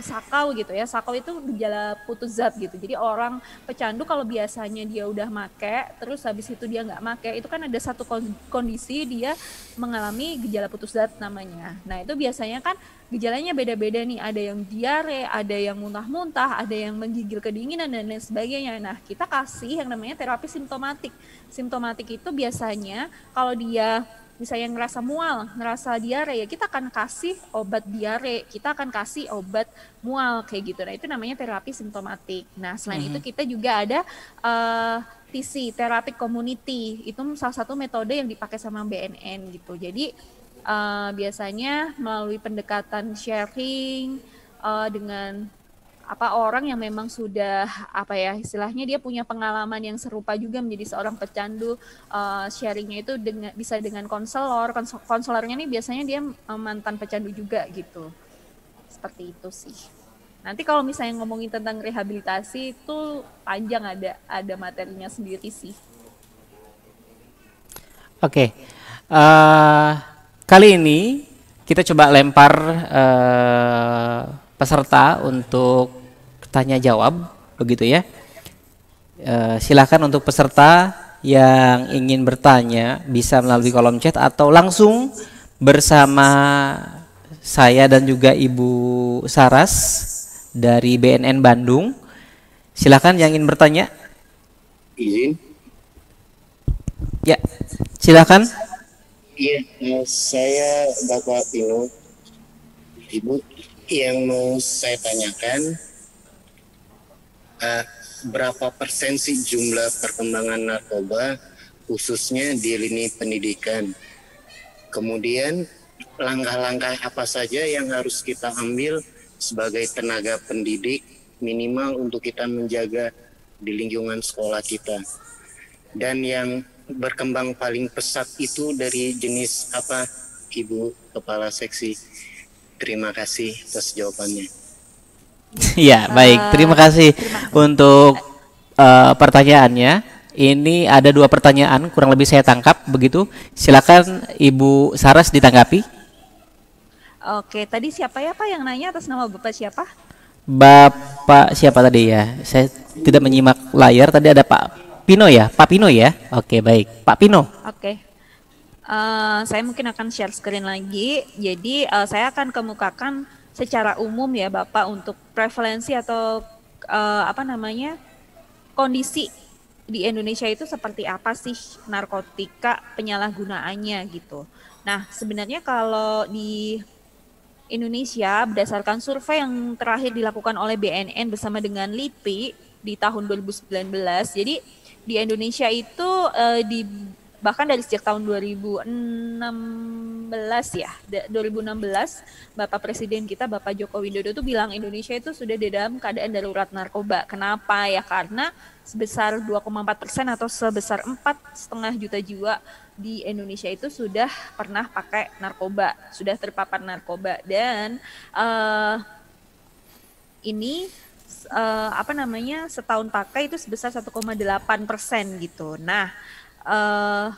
sakau gitu ya. Sakau itu gejala putus zat gitu. Jadi orang pecandu kalau biasanya dia udah make, terus habis itu dia nggak make, itu kan ada satu kondisi dia mengalami gejala putus zat namanya. Nah, itu biasanya kan gejalanya beda-beda nih, ada yang diare, ada yang muntah-muntah, ada yang menggigil kedinginan dan lain sebagainya. Nah, kita kasih yang namanya terapi simptomatik. Simptomatik itu biasanya kalau dia misalnya ngerasa mual, ngerasa diare, ya kita akan kasih obat diare, kita akan kasih obat mual kayak gitu. Nah, itu namanya terapi simptomatik. Nah, selain itu kita juga ada TC, terapi community. Itu salah satu metode yang dipakai sama BNN gitu. Jadi biasanya melalui pendekatan sharing dengan orang yang memang sudah istilahnya dia punya pengalaman yang serupa juga menjadi seorang pecandu, sharingnya itu bisa dengan konselornya nih biasanya dia mantan pecandu juga gitu, seperti itu sih. Nanti kalau misalnya ngomongin tentang rehabilitasi itu panjang, ada materinya sendiri sih. Oke. Kali ini kita coba lempar peserta untuk tanya jawab, begitu ya. Silakan untuk peserta yang ingin bertanya bisa melalui kolom chat atau langsung bersama saya dan juga Ibu Saras dari BNN Bandung. Silakan yang ingin bertanya. Izin. Ya, silakan. Iya, saya Bapak Pino. Ibu, yang mau saya tanyakan, berapa persen sih jumlah perkembangan narkoba khususnya di lini pendidikan? Kemudian langkah-langkah apa saja yang harus kita ambil sebagai tenaga pendidik minimal untuk kita menjaga di lingkungan sekolah kita. Dan yang berkembang paling pesat itu dari jenis apa, Ibu Kepala Seksi? Terima kasih atas jawabannya. Ya, baik. Terima kasih untuk pertanyaannya. Ini ada 2 pertanyaan, kurang lebih saya tangkap begitu. Silakan Ibu Saras ditanggapi. Oke, tadi siapa ya Pak yang nanya, atas nama Bapak siapa? Bapak siapa tadi ya? Saya tidak menyimak layar. Tadi ada Pak Pino ya? Pak Pino ya? Oke, baik. Pak Pino. Oke. Saya mungkin akan share screen lagi. Jadi saya akan kemukakan secara umum ya Bapak untuk prevalensi atau kondisi di Indonesia itu seperti apa sih narkotika penyalahgunaannya gitu. Nah, sebenarnya kalau di Indonesia berdasarkan survei yang terakhir dilakukan oleh BNN bersama dengan LIPI di tahun 2019. Jadi di Indonesia itu bahkan dari sejak tahun 2016 ya, 2016 Bapak Presiden kita Bapak Joko Widodo tuh bilang Indonesia itu sudah di dalam keadaan darurat narkoba. Kenapa ya? Karena sebesar 2,4% atau sebesar 4,5 juta jiwa di Indonesia itu sudah pernah pakai narkoba, sudah terpapar narkoba, dan ini setahun pakai itu sebesar 1,8% gitu. Nah,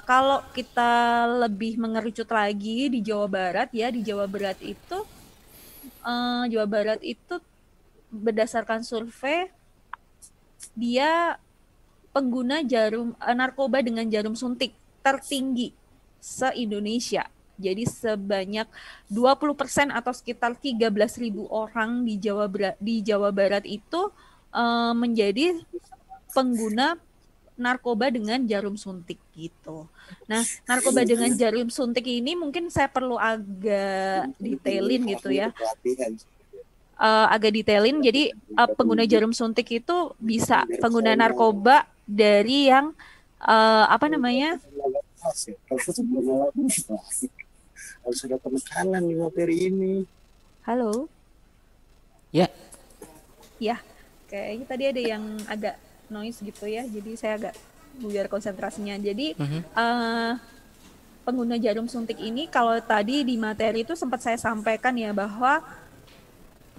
kalau kita lebih mengerucut lagi di Jawa Barat ya, di Jawa Barat itu berdasarkan survei dia pengguna narkoba dengan jarum suntik tertinggi se-Indonesia. Jadi sebanyak 20% atau sekitar 13.000 orang di Jawa Barat itu menjadi pengguna narkoba dengan jarum suntik gitu. Nah, narkoba dengan jarum suntik ini mungkin saya perlu agak detailin gitu ya. Jadi pengguna jarum suntik itu bisa pengguna narkoba dari yang harus ada penekanan di materi ini. Halo. Ya. Ya, kayaknya tadi ada yang agak noise gitu ya, jadi saya agak buyar konsentrasinya. Jadi pengguna jarum suntik ini kalau tadi di materi itu sempat saya sampaikan ya bahwa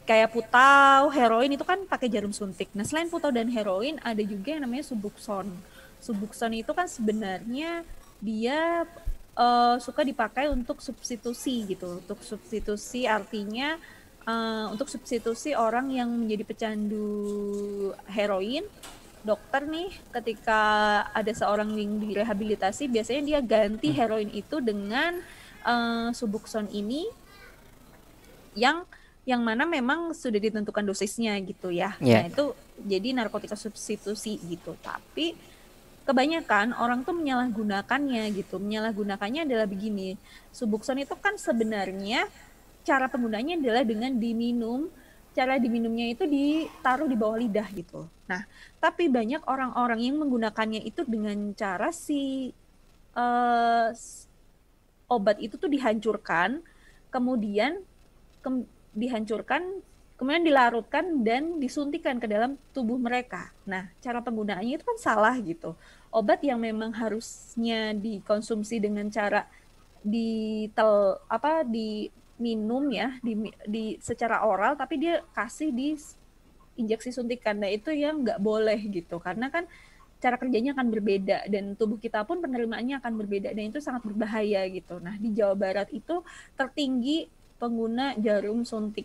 kayak putau, heroin itu kan pakai jarum suntik. Nah, selain putau dan heroin ada juga yang namanya Subuxone. Subuxone itu kan sebenarnya dia suka dipakai untuk substitusi gitu. Untuk substitusi artinya untuk substitusi orang yang menjadi pecandu heroin. Dokter nih ketika ada seorang yang direhabilitasi biasanya dia ganti heroin itu dengan Subuxone ini yang mana memang sudah ditentukan dosisnya gitu ya. Yeah. Nah, itu jadi narkotika substitusi gitu. Tapi kebanyakan orang tuh menyalahgunakannya gitu. Menyalahgunakannya adalah begini. Subuxone itu kan sebenarnya cara penggunanya adalah dengan diminum. Cara diminumnya itu ditaruh di bawah lidah gitu. Nah, tapi banyak orang-orang yang menggunakannya itu dengan cara obat itu tuh dihancurkan, kemudian dilarutkan dan disuntikan ke dalam tubuh mereka. Nah, cara penggunaannya itu kan salah gitu. Obat yang memang harusnya dikonsumsi dengan cara diminum ya, secara oral, tapi dia kasih di injeksi suntikan. Nah, itu yang nggak boleh gitu, karena kan cara kerjanya akan berbeda dan tubuh kita pun penerimaannya akan berbeda dan itu sangat berbahaya gitu. Nah, di Jawa Barat itu tertinggi pengguna jarum suntik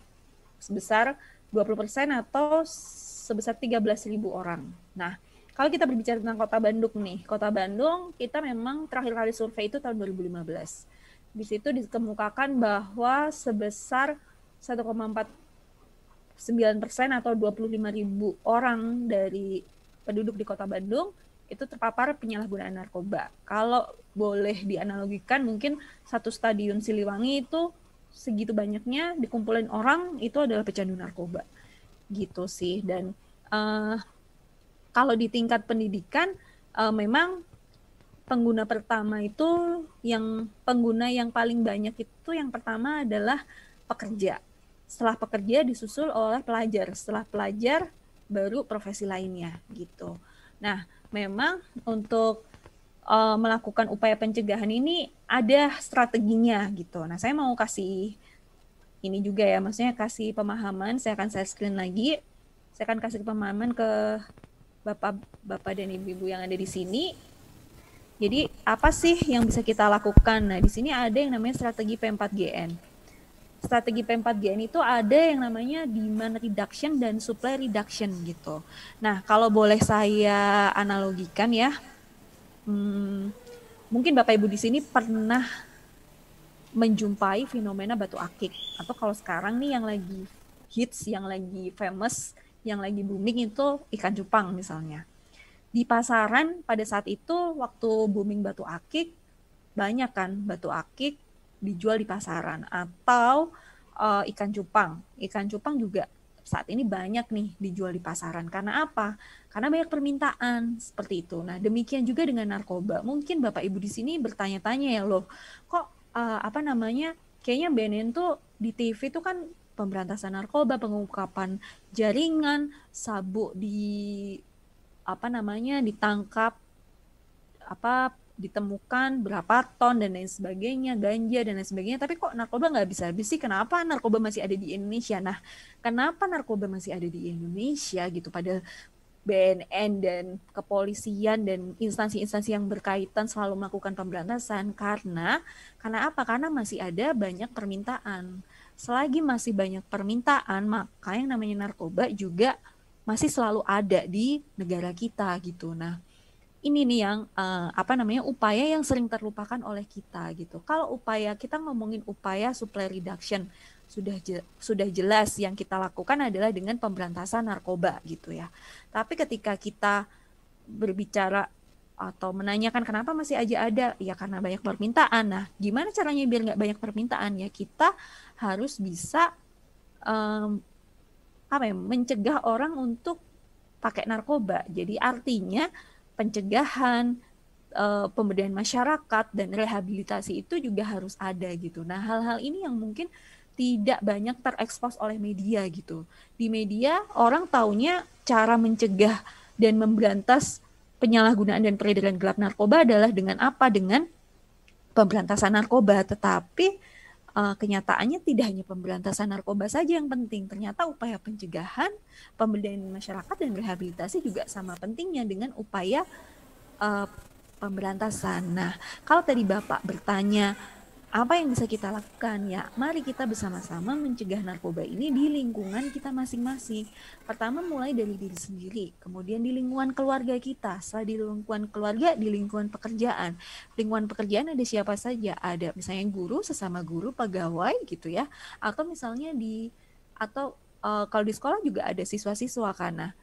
sebesar 20% atau sebesar 13.000 orang. Nah, kalau kita berbicara tentang Kota Bandung nih, Kota Bandung kita memang terakhir kali survei itu tahun 2015. Di situ dikemukakan bahwa sebesar 1,49% atau 25.000 orang dari penduduk di Kota Bandung itu terpapar penyalahgunaan narkoba. Kalau boleh dianalogikan mungkin satu stadion Siliwangi itu segitu banyaknya dikumpulin orang itu adalah pecandu narkoba gitu sih. Dan kalau di tingkat pendidikan memang pengguna pertama itu pengguna yang paling banyak itu yang pertama adalah pekerja. Setelah pekerja disusul oleh pelajar. Setelah pelajar baru profesi lainnya gitu. Nah, memang untuk melakukan upaya pencegahan ini ada strateginya gitu. Nah, saya mau kasih ini juga ya, maksudnya kasih pemahaman, saya akan share screen lagi. Saya akan kasih pemahaman ke Bapak dan Ibu-ibu yang ada di sini. Jadi, apa sih yang bisa kita lakukan? Nah, di sini ada yang namanya strategi P4GN. Strategi P4GN itu ada yang namanya demand reduction dan supply reduction gitu. Nah, kalau boleh saya analogikan ya, mungkin Bapak Ibu di sini pernah menjumpai fenomena batu akik, atau kalau sekarang nih yang lagi hits, yang lagi famous, yang lagi booming itu ikan cupang misalnya. Di pasaran pada saat itu waktu booming batu akik, banyak kan batu akik dijual di pasaran, atau ikan cupang. Ikan cupang juga saat ini banyak nih dijual di pasaran. Karena apa? Karena banyak permintaan seperti itu. Nah, demikian juga dengan narkoba. Mungkin Bapak Ibu di sini bertanya-tanya ya, loh, kok kayaknya BNN tuh di TV tuh kan pemberantasan narkoba, pengungkapan jaringan, sabu ditangkap, ditemukan berapa ton dan lain sebagainya, ganja dan lain sebagainya, tapi kok narkoba nggak bisa habis sih? Kenapa narkoba masih ada di Indonesia? Nah, kenapa narkoba masih ada di Indonesia gitu? Pada BNN dan kepolisian dan instansi-instansi yang berkaitan selalu melakukan pemberantasan karena apa? Karena masih ada banyak permintaan. Selagi masih banyak permintaan, maka yang namanya narkoba juga masih selalu ada di negara kita gitu. Nah, ini nih yang upaya yang sering terlupakan oleh kita gitu. Kalau kita ngomongin upaya supply reduction, sudah jelas yang kita lakukan adalah dengan pemberantasan narkoba gitu ya. Tapi ketika kita berbicara atau menanyakan kenapa masih aja ada, ya karena banyak permintaan. Nah, gimana caranya biar nggak banyak permintaan? Ya kita harus bisa mencegah orang untuk pakai narkoba. Jadi artinya pencegahan, pemberdayaan masyarakat dan rehabilitasi itu juga harus ada gitu. Nah, hal-hal ini yang mungkin tidak banyak terekspos oleh media gitu. Di media orang taunya cara mencegah dan memberantas penyalahgunaan dan peredaran gelap narkoba adalah dengan apa? Dengan pemberantasan narkoba, tetapi kenyataannya tidak hanya pemberantasan narkoba saja yang penting. Ternyata upaya pencegahan, pemberdayaan masyarakat dan rehabilitasi juga sama pentingnya dengan upaya pemberantasan. Nah, kalau tadi Bapak bertanya apa yang bisa kita lakukan, ya mari kita bersama-sama mencegah narkoba ini di lingkungan kita masing-masing. Pertama mulai dari diri sendiri, kemudian di lingkungan keluarga kita, setelah di lingkungan keluarga, di lingkungan pekerjaan. Lingkungan pekerjaan ada siapa saja? Ada misalnya guru, sesama guru, pegawai gitu ya, atau misalnya kalau di sekolah juga ada siswa-siswa. Karena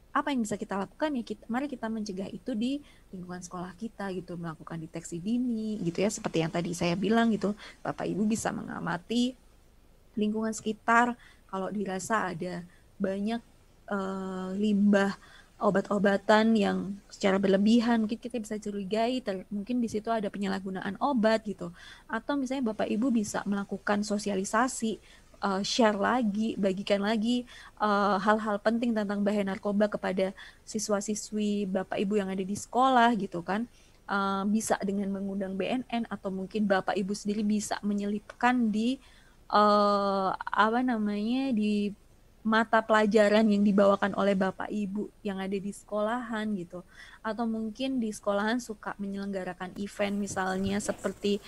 apa yang bisa kita lakukan ya, mari kita mencegah itu di lingkungan sekolah kita gitu, melakukan deteksi dini gitu ya, seperti yang tadi saya bilang gitu. Bapak Ibu bisa mengamati lingkungan sekitar, kalau dirasa ada banyak limbah obat-obatan yang secara berlebihan, mungkin kita bisa curigai mungkin di situ ada penyalahgunaan obat gitu. Atau misalnya Bapak Ibu bisa melakukan sosialisasi, share lagi, bagikan lagi hal-hal penting tentang bahaya narkoba kepada siswa-siswi Bapak Ibu yang ada di sekolah gitu kan. Bisa dengan mengundang BNN, atau mungkin Bapak Ibu sendiri bisa menyelipkan di di mata pelajaran yang dibawakan oleh Bapak Ibu yang ada di sekolahan gitu. Atau mungkin di sekolahan suka menyelenggarakan event misalnya seperti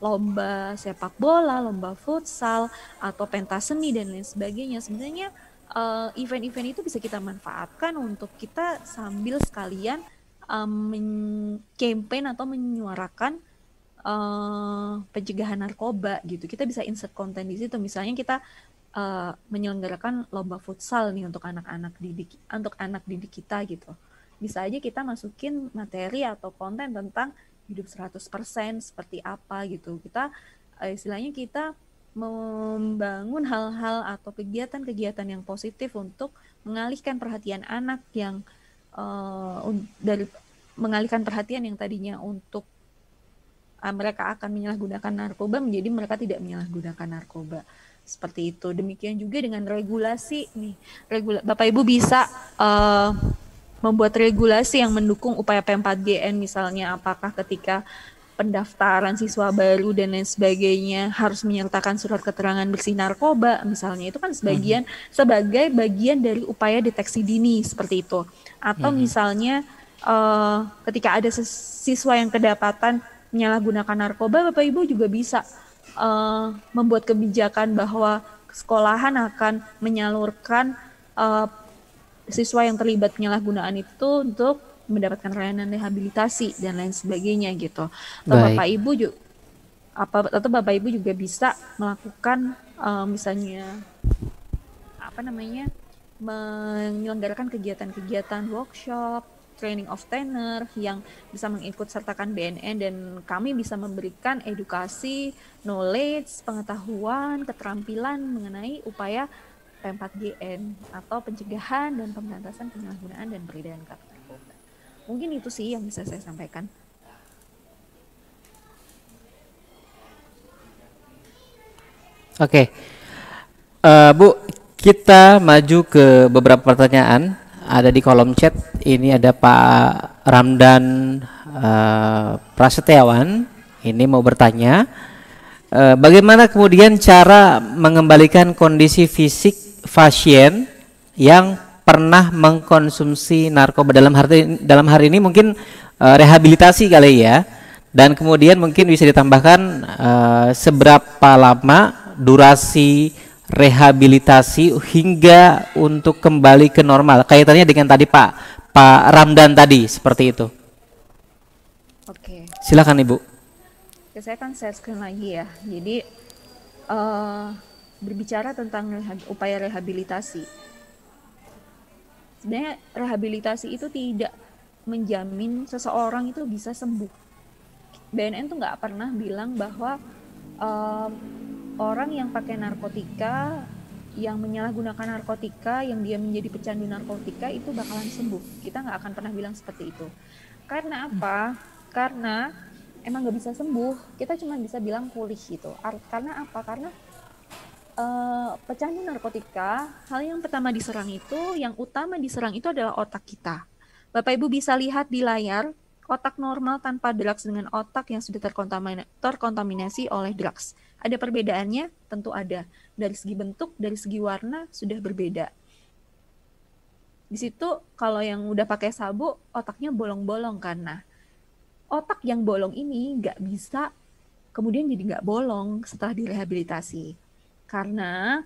lomba sepak bola, lomba futsal, atau pentas seni dan lain sebagainya. Sebenarnya event-event itu bisa kita manfaatkan untuk kita sambil sekalian campaign atau menyuarakan pencegahan narkoba gitu. Kita bisa insert konten di situ. Misalnya kita menyelenggarakan lomba futsal nih untuk anak anak didik kita gitu. Bisa aja kita masukin materi atau konten tentang hidup 100% seperti apa gitu. Kita istilahnya kita membangun hal-hal atau kegiatan-kegiatan yang positif untuk mengalihkan perhatian anak yang mengalihkan perhatian yang tadinya untuk mereka akan menyalahgunakan narkoba menjadi mereka tidak menyalahgunakan narkoba. Seperti itu. Demikian juga dengan regulasi nih. Bapak Ibu bisa membuat regulasi yang mendukung upaya P4GN, misalnya apakah ketika pendaftaran siswa baru dan lain sebagainya harus menyertakan surat keterangan bersih narkoba misalnya, itu kan sebagai bagian dari upaya deteksi dini seperti itu. Atau misalnya ketika ada siswa yang kedapatan menyalahgunakan narkoba, Bapak Ibu juga bisa membuat kebijakan bahwa sekolahan akan menyalurkan siswa yang terlibat penyalahgunaan itu untuk mendapatkan layanan rehabilitasi dan lain sebagainya gitu. Atau Bapak Ibu juga bisa melakukan misalnya menyelenggarakan kegiatan-kegiatan workshop, training of trainer yang bisa mengikut sertakan BNN, dan kami bisa memberikan edukasi, knowledge, pengetahuan, keterampilan mengenai upaya P4GN atau pencegahan dan pemberantasan penyalahgunaan dan peredaran narkoba. Mungkin itu sih yang bisa saya sampaikan. Oke. Bu, kita maju ke beberapa pertanyaan. Ada di kolom chat. Ini ada Pak Ramdan Prasetyawan. Ini mau bertanya, bagaimana kemudian cara mengembalikan kondisi fisik pasien yang pernah mengkonsumsi narkoba? Dalam hari ini mungkin rehabilitasi kali ya. Dan kemudian mungkin bisa ditambahkan seberapa lama durasi rehabilitasi hingga untuk kembali ke normal, kaitannya dengan tadi Pak Ramdan tadi, seperti itu. Oke. Silakan Ibu. Saya akan share screen lagi ya. Jadi berbicara tentang upaya rehabilitasi. Sebenarnya rehabilitasi itu tidak menjamin seseorang itu bisa sembuh. BNN tuh nggak pernah bilang bahwa orang yang pakai narkotika, yang menyalahgunakan narkotika, yang dia menjadi pecandu narkotika itu bakalan sembuh. Kita nggak akan pernah bilang seperti itu. Karena apa? Karena emang nggak bisa sembuh. Kita cuma bisa bilang pulih gitu. Karena apa? Karena pecandu narkotika, hal yang pertama diserang itu, yang utama diserang itu adalah otak kita. Bapak Ibu bisa lihat di layar, otak normal tanpa drugs dengan otak yang sudah terkontaminasi oleh drugs. Ada perbedaannya? Tentu ada. Dari segi bentuk, dari segi warna sudah berbeda. Di situ kalau yang udah pakai sabu, otaknya bolong-bolong kan. Nah, otak yang bolong ini nggak bisa kemudian jadi nggak bolong setelah direhabilitasi. Karena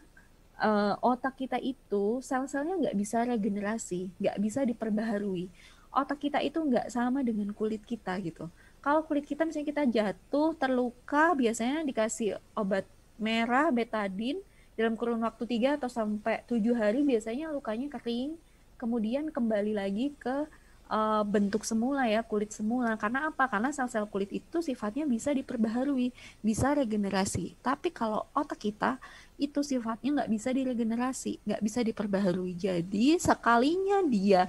otak kita itu sel-selnya nggak bisa regenerasi, nggak bisa diperbaharui. Otak kita itu nggak sama dengan kulit kita gitu. Kalau kulit kita misalnya kita jatuh, terluka, biasanya dikasih obat merah, betadine, dalam kurun waktu 3 atau sampai 7 hari biasanya lukanya kering, kemudian kembali lagi ke bentuk semula ya, kulit semula. Karena apa? Karena sel-sel kulit itu sifatnya bisa diperbaharui, bisa regenerasi. Tapi kalau otak kita itu sifatnya nggak bisa diregenerasi, nggak bisa diperbaharui. Jadi sekalinya dia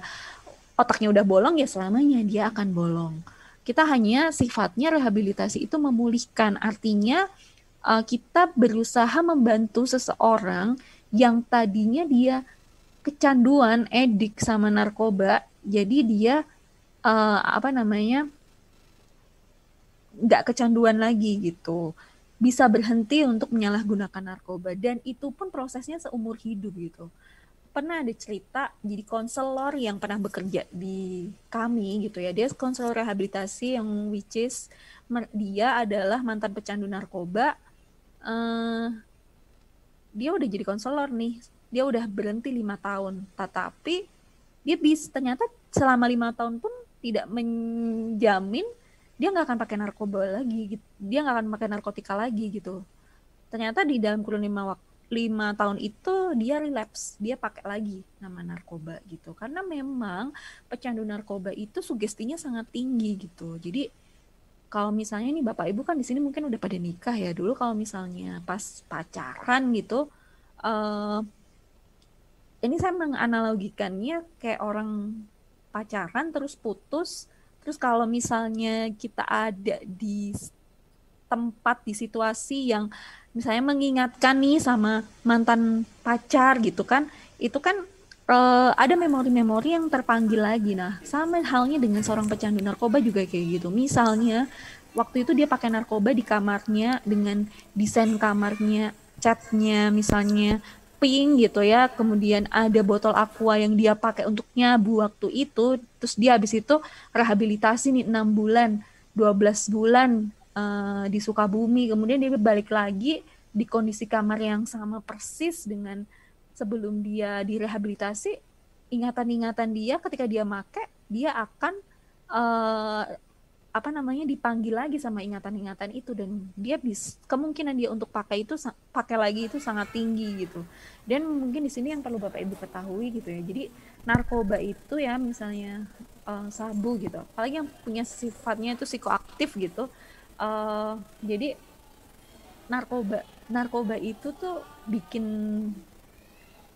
otaknya udah bolong, ya selamanya dia akan bolong. Kita hanya sifatnya rehabilitasi itu memulihkan, artinya kita berusaha membantu seseorang yang tadinya dia kecanduan, edik sama narkoba, jadi dia nggak kecanduan lagi gitu, bisa berhenti untuk menyalahgunakan narkoba, dan itu pun prosesnya seumur hidup gitu. Pernah ada cerita, jadi konselor yang pernah bekerja di kami gitu ya, dia konselor rehabilitasi yang which is dia adalah mantan pecandu narkoba. Dia udah jadi konselor nih, dia udah berhenti 5 tahun, tetapi dia ternyata selama 5 tahun pun tidak menjamin dia nggak akan pakai narkoba lagi gitu. Dia nggak akan pakai narkotika lagi gitu. Ternyata di dalam kurun 5 tahun itu dia relapse, dia pakai lagi nama narkoba gitu. Karena memang pecandu narkoba itu sugestinya sangat tinggi gitu. Jadi kalau misalnya nih Bapak Ibu kan di sini mungkin udah pada nikah ya. Dulu kalau misalnya pas pacaran gitu, ini saya menganalogikannya kayak orang pacaran terus putus, terus kalau misalnya kita ada di tempat, di situasi yang misalnya mengingatkan nih sama mantan pacar gitu kan, itu kan ada memori-memori yang terpanggil lagi. Nah, sama halnya dengan seorang pecandu narkoba juga kayak gitu. Misalnya, waktu itu dia pakai narkoba di kamarnya dengan desain kamarnya, catnya misalnya pink gitu ya, kemudian ada botol aqua yang dia pakai untuk nyabu waktu itu, terus dia habis itu rehabilitasi nih 6 bulan, 12 bulan di Sukabumi, kemudian dia balik lagi di kondisi kamar yang sama persis dengan sebelum dia direhabilitasi. Ingatan-ingatan dia ketika dia make, dia akan dipanggil lagi sama ingatan-ingatan itu, dan dia kemungkinan dia untuk pakai lagi itu sangat tinggi gitu. Dan mungkin di sini yang perlu Bapak Ibu ketahui gitu ya. Jadi narkoba itu ya, misalnya sabu gitu, apalagi yang punya sifatnya itu psikoaktif gitu. Jadi narkoba itu tuh bikin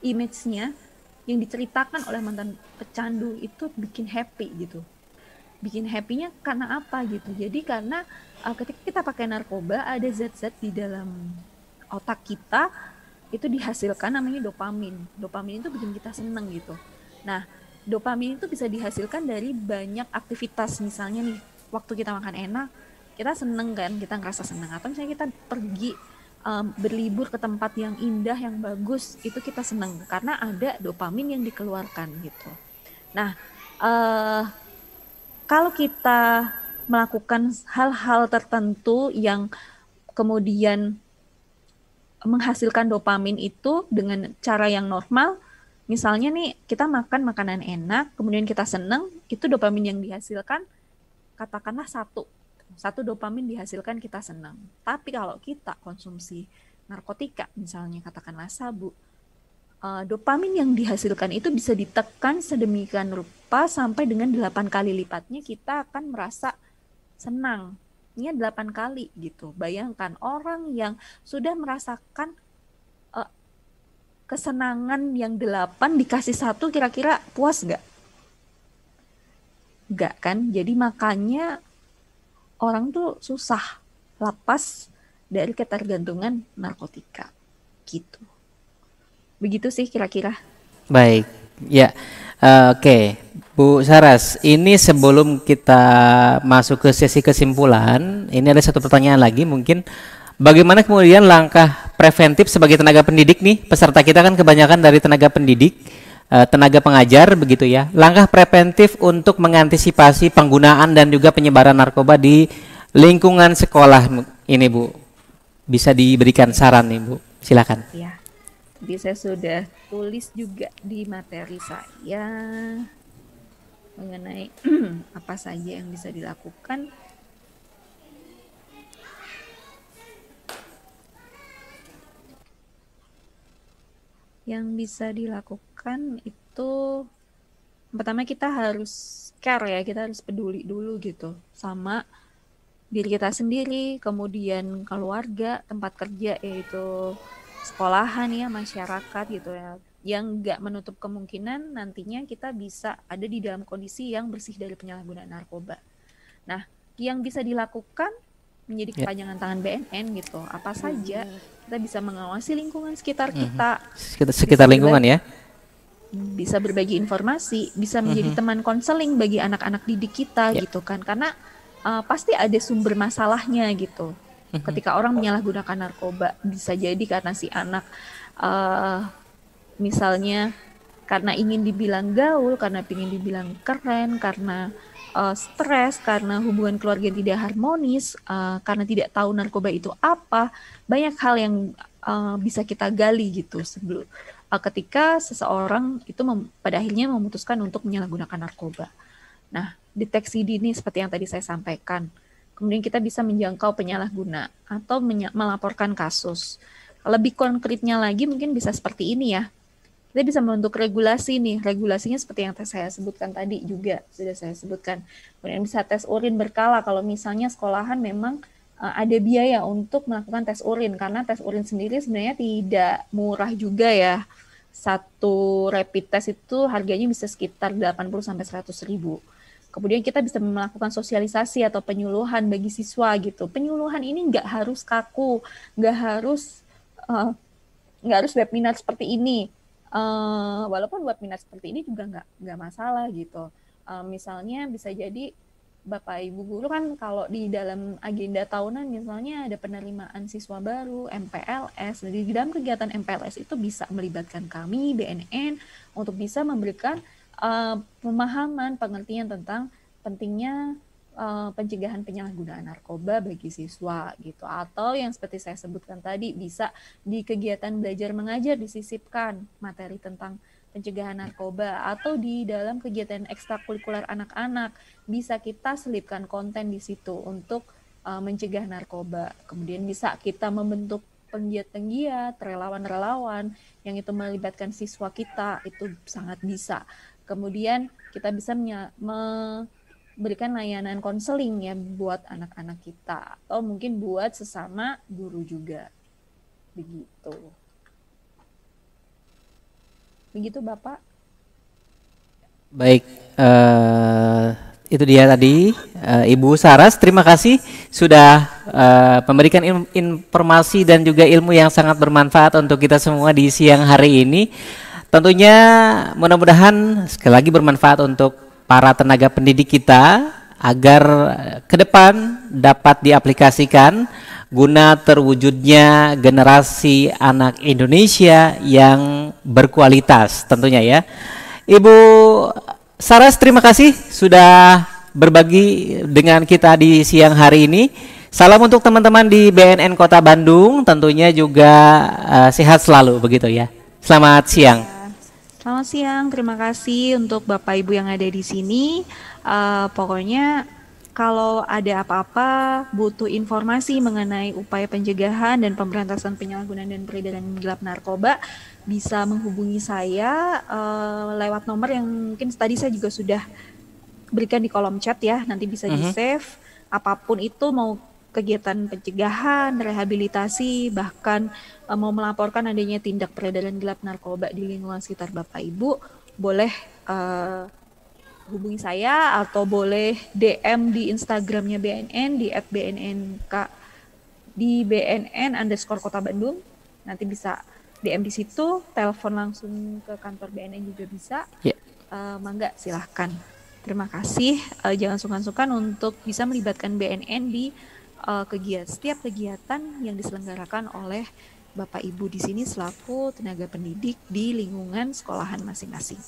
image-nya yang diceritakan oleh mantan pecandu itu bikin happy gitu. Bikin happy-nya karena apa gitu. Jadi karena ketika kita pakai narkoba, ada zat-zat di dalam otak kita itu dihasilkan namanya dopamin. Dopamin itu bikin kita seneng gitu. Nah, dopamin itu bisa dihasilkan dari banyak aktivitas. Misalnya nih, waktu kita makan enak, kita seneng kan, kita ngerasa seneng. Atau misalnya kita pergi berlibur ke tempat yang indah, yang bagus, itu kita seneng karena ada dopamin yang dikeluarkan gitu. Nah, kalau kita melakukan hal-hal tertentu yang kemudian menghasilkan dopamin itu dengan cara yang normal, misalnya nih kita makan makanan enak, kemudian kita seneng, itu dopamin yang dihasilkan katakanlah satu dopamin dihasilkan, kita senang. Tapi kalau kita konsumsi narkotika, misalnya katakanlah sabu, dopamin yang dihasilkan itu bisa ditekan sedemikian rupa sampai dengan 8 kali lipatnya kita akan merasa senang. Ini 8 kali gitu. Bayangkan orang yang sudah merasakan kesenangan yang 8 dikasih 1, kira-kira puas gak? Gak kan? Jadi makanya orang tuh susah lepas dari ketergantungan narkotika gitu. Begitu sih kira-kira. Baik, ya. Oke, Bu Saras, ini sebelum kita masuk ke sesi kesimpulan, ini ada satu pertanyaan lagi mungkin. Bagaimana kemudian langkah preventif sebagai tenaga pendidik nih? Peserta kita kan kebanyakan dari tenaga pendidik, tenaga pengajar begitu ya. Langkah preventif untuk mengantisipasi penggunaan dan juga penyebaran narkoba di lingkungan sekolah ini, Bu. Bisa diberikan saran nih, Bu. Silakan. Ya. Jadi saya sudah tulis juga di materi saya mengenai apa saja yang bisa dilakukan. Yang bisa dilakukan itu pertama kita harus care ya, kita harus peduli dulu gitu sama diri kita sendiri, kemudian keluarga, tempat kerja yaitu sekolahan ya, masyarakat gitu ya, yang nggak menutup kemungkinan nantinya kita bisa ada di dalam kondisi yang bersih dari penyalahgunaan narkoba. Nah, yang bisa dilakukan menjadi kepanjangan tangan BNN gitu, apa saja kita bisa mengawasi lingkungan sekitar kita, sekitar lingkungan ya, bisa berbagi informasi, bisa menjadi teman konseling bagi anak-anak didik kita gitu kan, karena pasti ada sumber masalahnya gitu. Ketika orang menyalahgunakan narkoba, bisa jadi karena si anak misalnya karena ingin dibilang gaul, karena ingin dibilang keren, karena stres, karena hubungan keluarga yang tidak harmonis, karena tidak tahu narkoba itu apa. Banyak hal yang bisa kita gali gitu sebelum ketika seseorang itu pada akhirnya memutuskan untuk menyalahgunakan narkoba. Nah, deteksi dini seperti yang tadi saya sampaikan. Kemudian kita bisa menjangkau penyalahguna atau melaporkan kasus. Lebih konkretnya lagi mungkin bisa seperti ini ya. Kita bisa membentuk regulasi nih. Regulasinya seperti yang saya sebutkan tadi juga, sudah saya sebutkan. Kemudian bisa tes urin berkala kalau misalnya sekolahan memang ada biaya untuk melakukan tes urin. Karena tes urin sendiri sebenarnya tidak murah juga ya. Satu rapid test itu harganya bisa sekitar 80-100 ribu. Kemudian kita bisa melakukan sosialisasi atau penyuluhan bagi siswa gitu. Penyuluhan ini nggak harus kaku, nggak harus webinar seperti ini. Walaupun webinar seperti ini juga nggak masalah gitu. Misalnya bisa jadi Bapak Ibu guru kan kalau di dalam agenda tahunan misalnya ada penerimaan siswa baru, MPLS. Di dalam kegiatan MPLS itu bisa melibatkan kami, BNN, untuk bisa memberikan pemahaman, pengertian tentang pentingnya pencegahan penyalahgunaan narkoba bagi siswa gitu. Atau yang seperti saya sebutkan tadi, bisa di kegiatan belajar mengajar disisipkan materi tentang pencegahan narkoba, atau di dalam kegiatan ekstrakurikuler anak-anak bisa kita selipkan konten di situ untuk mencegah narkoba. Kemudian bisa kita membentuk penggiat-penggiat, relawan-relawan yang itu melibatkan siswa kita, itu sangat bisa. Kemudian kita bisa memberikan layanan konseling ya buat anak-anak kita, atau mungkin buat sesama guru juga. Begitu Bapak. Baik, itu dia tadi Ibu Saras, terima kasih sudah memberikan informasi dan juga ilmu yang sangat bermanfaat untuk kita semua di siang hari ini. Tentunya mudah-mudahan sekali lagi bermanfaat untuk para tenaga pendidik kita agar ke depan dapat diaplikasikan guna terwujudnya generasi anak Indonesia yang berkualitas tentunya ya. Ibu Saras, terima kasih sudah berbagi dengan kita di siang hari ini. Salam untuk teman-teman di BNN Kota Bandung, tentunya juga sehat selalu begitu ya. Selamat siang. Selamat siang, terima kasih untuk Bapak Ibu yang ada di sini. Pokoknya kalau ada apa-apa, butuh informasi mengenai upaya pencegahan dan pemberantasan penyalahgunaan dan peredaran gelap narkoba, bisa menghubungi saya lewat nomor yang mungkin tadi saya juga sudah berikan di kolom chat ya, nanti bisa di-save. Apapun itu, mau kegiatan pencegahan, rehabilitasi, bahkan mau melaporkan adanya tindak peredaran gelap narkoba di lingkungan sekitar Bapak Ibu, boleh hubungi saya atau boleh DM di Instagramnya BNN di @bnnk di BNN_Kota Bandung. Nanti bisa DM di situ, telepon langsung ke kantor BNN juga bisa. Mangga silahkan. Terima kasih. Jangan sungkan-sungkan untuk bisa melibatkan BNN di setiap kegiatan yang diselenggarakan oleh Bapak Ibu di sini selaku tenaga pendidik di lingkungan sekolahan masing-masing.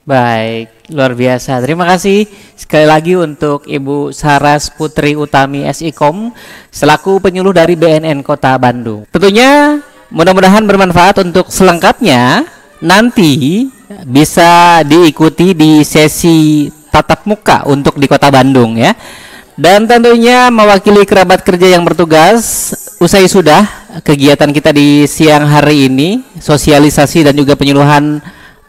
Baik, luar biasa. Terima kasih sekali lagi untuk Ibu Saras Putri Utami SIKOM selaku penyuluh dari BNN Kota Bandung. Tentunya mudah-mudahan bermanfaat untuk selengkapnya nanti bisa diikuti di sesi tatap muka untuk di Kota Bandung ya. Dan tentunya mewakili kerabat kerja yang bertugas, usai sudah kegiatan kita di siang hari ini, sosialisasi dan juga penyuluhan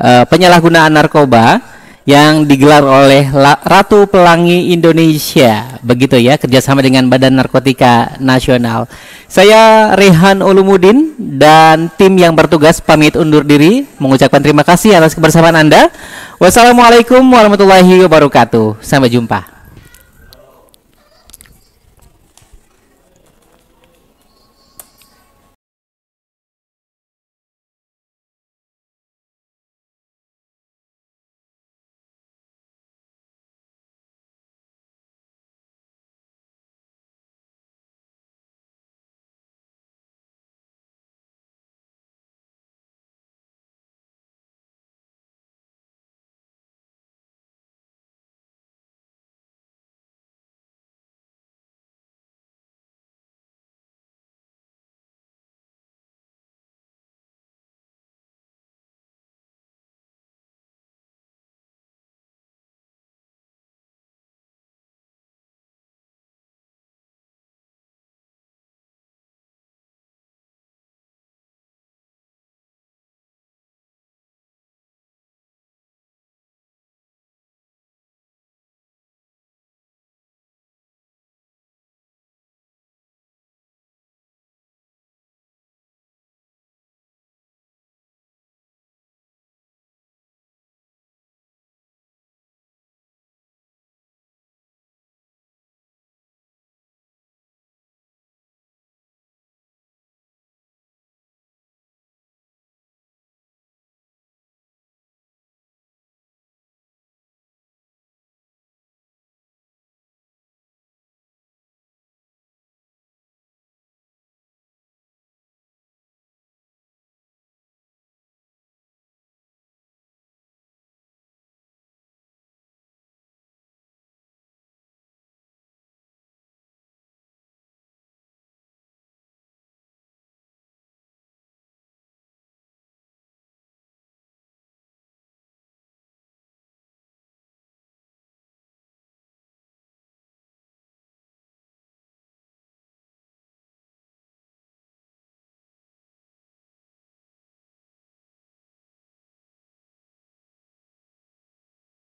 penyalahgunaan narkoba yang digelar oleh Ratu Pelangi Indonesia, begitu ya, kerjasama dengan Badan Narkotika Nasional. Saya Rehan Ulumuddin dan tim yang bertugas pamit undur diri, mengucapkan terima kasih atas kebersamaan Anda. Wassalamualaikum warahmatullahi wabarakatuh. Sampai jumpa.